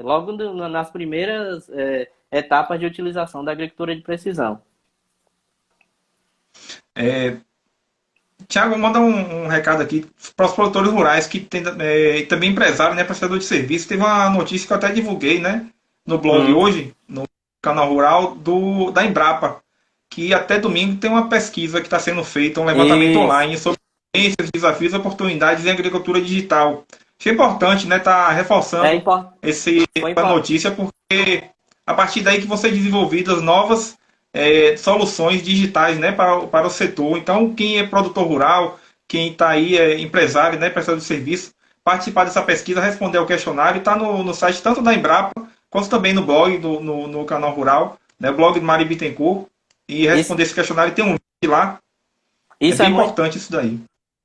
Logo nas primeiras etapas de utilização da agricultura de precisão. Tiago, manda um recado aqui para os produtores rurais que tem, e também empresário, né, prestador de serviço. Teve uma notícia que eu até divulguei, né, no blog hoje, no canal rural da Embrapa, que até domingo tem uma pesquisa que está sendo feita, um levantamento Isso. online sobre tendências, desafios e oportunidades em agricultura digital. Achei importante, né, tá É reforçando import... Foi essa importante. notícia, porque a partir daí que vão ser desenvolvidas novas soluções digitais, né, para o setor. Então, quem é produtor rural, quem está aí é empresário, né, prestador de serviço, participar dessa pesquisa, responder ao questionário, está no site tanto da Embrapa, quanto também no blog, no canal rural, né, blog do Mari Bittencourt, e Isso, responder esse questionário tem um link lá. É isso é bem muito, importante isso daí.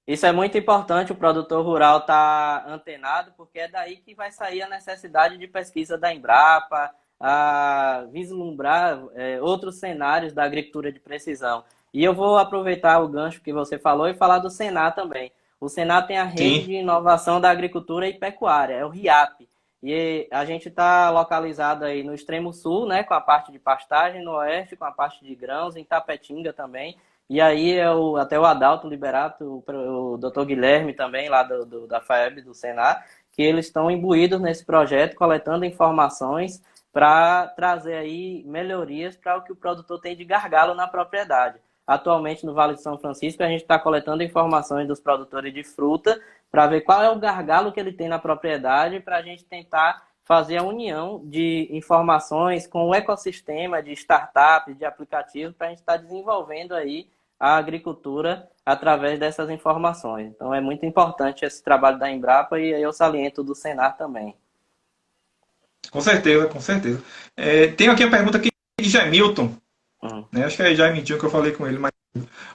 isso é muito importante o produtor rural estar antenado, porque é daí que vai sair a necessidade de pesquisa da Embrapa, a vislumbrar outros cenários da agricultura de precisão. E eu vou aproveitar o gancho que você falou e falar do Senar também. O Senar tem a Rede Sim, de Inovação da Agricultura e Pecuária, é o RIAP. E a gente está localizado aí no extremo sul, né, com a parte de pastagem, no oeste com a parte de grãos, em Tapetinga também. E aí até o Adalto Liberato, o Dr. Guilherme também, lá da FAEB, do Senar, que eles estão imbuídos nesse projeto, coletando informações para trazer aí melhorias para o que o produtor tem de gargalo na propriedade. Atualmente, no Vale de São Francisco, a gente está coletando informações dos produtores de fruta para ver qual é o gargalo que ele tem na propriedade para a gente tentar fazer a união de informações com o ecossistema de startups, de aplicativos, para a gente estar desenvolvendo aí a agricultura através dessas informações. Então é muito importante esse trabalho da Embrapa e eu saliento do Senar também. com certeza, com certeza. Tem aqui a pergunta aqui de Jamilton, Uhum. né? Acho que é Jaimintinho que eu falei com ele, mas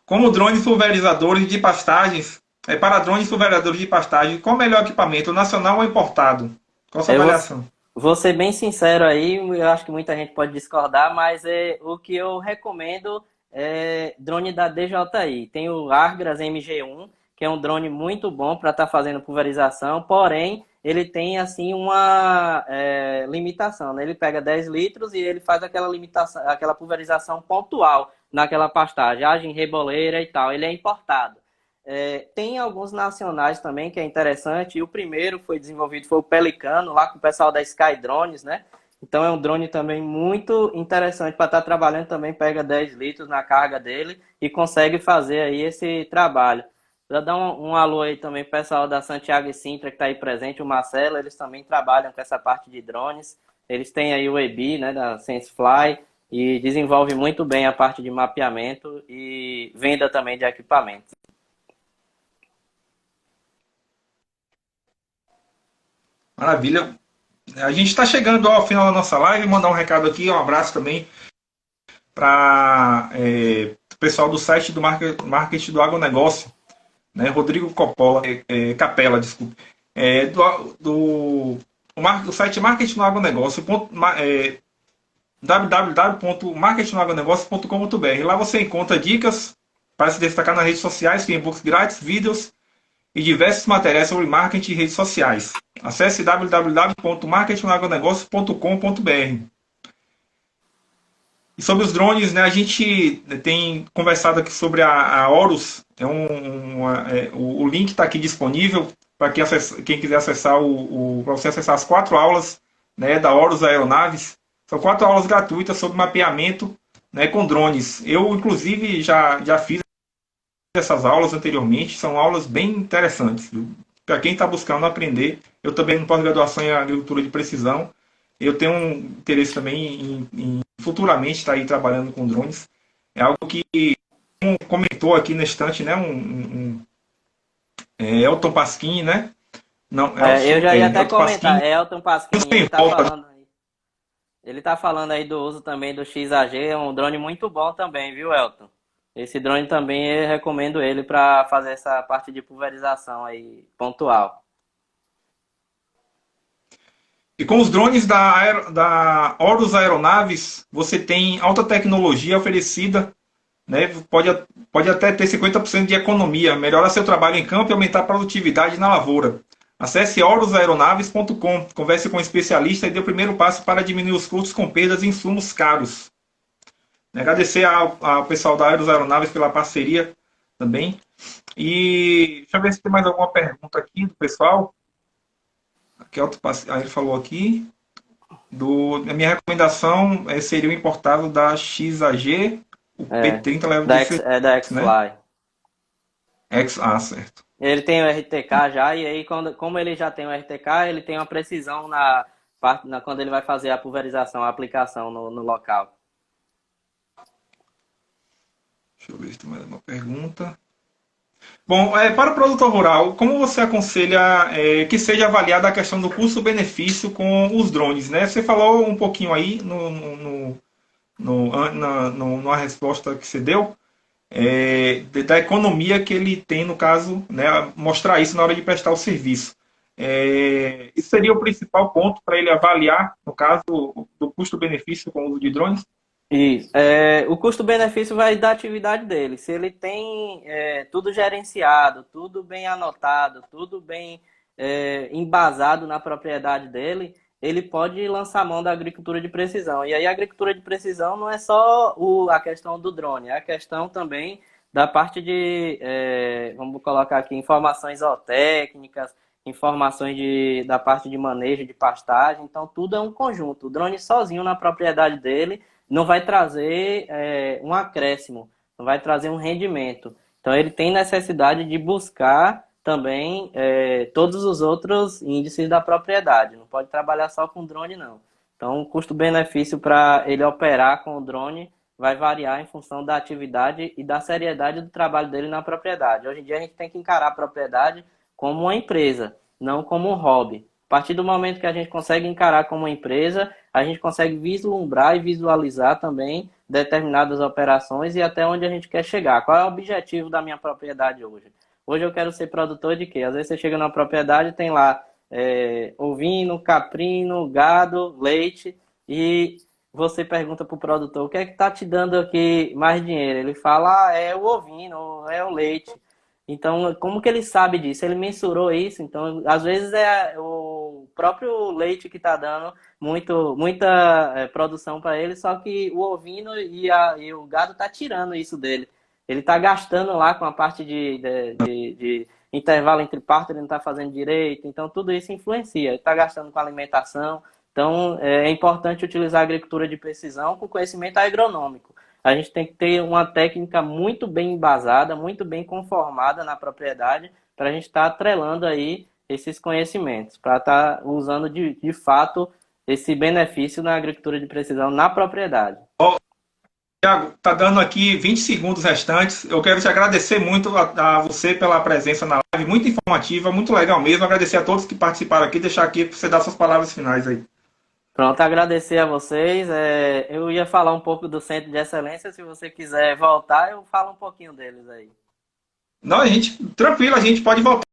como drones pulverizadores de pastagens, para drones pulverizadores de pastagem, qual o melhor equipamento, nacional ou importado? Qual a sua Eu vou, avaliação? vou ser bem sincero aí, eu acho que muita gente pode discordar, mas o que eu recomendo é drone da DJI. Tem o Argras MG1, que é um drone muito bom para estar fazendo pulverização, porém ele tem assim uma limitação, né? Ele pega 10 litros e ele faz aquela limitação, aquela pulverização pontual naquela pastagem, age em reboleira e tal. Ele é importado. Tem alguns nacionais também que é interessante. E o primeiro foi desenvolvido foi o Pelicano, lá com o pessoal da Sky Drones, né? Então é um drone também muito interessante para estar trabalhando também, pega 10 litros na carga dele e consegue fazer aí esse trabalho. Já dá um alô aí também pro pessoal da Santiago e Sintra que está aí presente, o Marcelo, eles também trabalham com essa parte de drones. Eles têm aí o EBI, né, da SenseFly, e desenvolve muito bem a parte de mapeamento e venda também de equipamentos. Maravilha. A gente está chegando ao final da nossa live. Mandar um recado aqui, um abraço também para o pessoal do site do Marketing do Agronegócio, né? Rodrigo Coppola, Capela, desculpe. O site Marketing do Agronegócio, www.marketingdoagronegócio.com.br. Lá você encontra dicas para se destacar nas redes sociais, tem e-books grátis, vídeos e diversos materiais sobre marketing e redes sociais. Acesse www.marketingdoagronegócio.com.br. E sobre os drones, né, a gente tem conversado aqui sobre a Horus. O link está aqui disponível para quem quiser acessar para você acessar as 4 aulas, né, da Horus Aeronaves. São 4 aulas gratuitas sobre mapeamento, né, com drones. Eu, inclusive, já fiz essas aulas anteriormente. São aulas bem interessantes. Para quem está buscando aprender, eu também no pós-graduação em agricultura de precisão. Eu tenho um interesse também em futuramente estar aí trabalhando com drones. É algo que, como comentou aqui na estante, né, Elton Pasquim, né? Não, Eu já ia até Elton Pasquim. comentar, Elton Pasquim, ele tá falando aí do uso também do XAG, é um drone muito bom também, viu, Elton? Esse drone também eu recomendo ele para fazer essa parte de pulverização aí pontual. E com os drones da Horus Aeronaves, você tem alta tecnologia oferecida, né? Pode até ter 50% de economia, melhora seu trabalho em campo e aumentar a produtividade na lavoura. Acesse horusaeronaves.com, converse com um especialista e dê o primeiro passo para diminuir os custos com perdas e insumos caros. Agradecer ao pessoal da Horus Aeronaves pela parceria também. E deixa eu ver se tem mais alguma pergunta aqui do pessoal. Aí ele falou aqui. A minha recomendação seria o importado da XAG, o P30 leva Da X-Fly. Né? Certo. Ele tem o RTK já, e aí como ele já tem o RTK, ele tem uma precisão quando ele vai fazer a pulverização, a aplicação no local. Deixa eu ver se tem mais uma pergunta. Bom, para o produtor rural, como você aconselha que seja avaliada a questão do custo-benefício com os drones, né? Você falou um pouquinho aí numa resposta que você deu, da economia que ele tem, no caso, né, mostrar isso na hora de prestar o serviço. Isso seria o principal ponto para ele avaliar, no caso, do custo-benefício com o uso de drones? Isso. O custo-benefício vai da atividade dele. Se ele tem tudo gerenciado, tudo bem anotado, tudo bem embasado na propriedade dele, ele pode lançar mão da agricultura de precisão. E aí a agricultura de precisão não é só a questão do drone, é a questão também da parte de, vamos colocar aqui, informações zootécnicas, informações da parte de manejo de pastagem. Então tudo é um conjunto. O drone sozinho na propriedade dele não vai trazer um acréscimo, não vai trazer um rendimento. Então ele tem necessidade de buscar também todos os outros índices da propriedade. Não pode trabalhar só com drone, não. Então o custo-benefício para ele operar com o drone vai variar em função da atividade e da seriedade do trabalho dele na propriedade. Hoje em dia a gente tem que encarar a propriedade como uma empresa, não como um hobby. A partir do momento que a gente consegue encarar como uma empresa, a gente consegue vislumbrar e visualizar também determinadas operações e até onde a gente quer chegar. Qual é o objetivo da minha propriedade hoje? Hoje eu quero ser produtor de quê? Às vezes você chega numa propriedade e tem lá ovino, caprino, gado, leite, e você pergunta para o produtor: o que é que está te dando aqui mais dinheiro? Ele fala: é o ovino, é o leite. Então, como que ele sabe disso? Ele mensurou isso. Então, às vezes é o próprio leite que está dando muita produção para ele, só que o ovino e o gado está tirando isso dele. Ele está gastando lá com a parte de intervalo entre parto, ele não está fazendo direito. Então, tudo isso influencia. Ele está gastando com alimentação. Então, é importante utilizar a agricultura de precisão com conhecimento agronômico. A gente tem que ter uma técnica muito bem embasada, muito bem conformada na propriedade, para a gente estar atrelando aí esses conhecimentos, para estar usando de fato esse benefício na agricultura de precisão na propriedade. Tiago, tá dando aqui 20 segundos restantes. Eu quero te agradecer muito a você pela presença na live, muito informativa, muito legal mesmo. Agradecer a todos que participaram aqui, deixar aqui para você dar suas palavras finais aí. Pronto, agradecer a vocês. Eu ia falar um pouco do Centro de Excelência, se você quiser voltar, eu falo um pouquinho deles aí. Não, a gente, tranquilo, a gente pode voltar.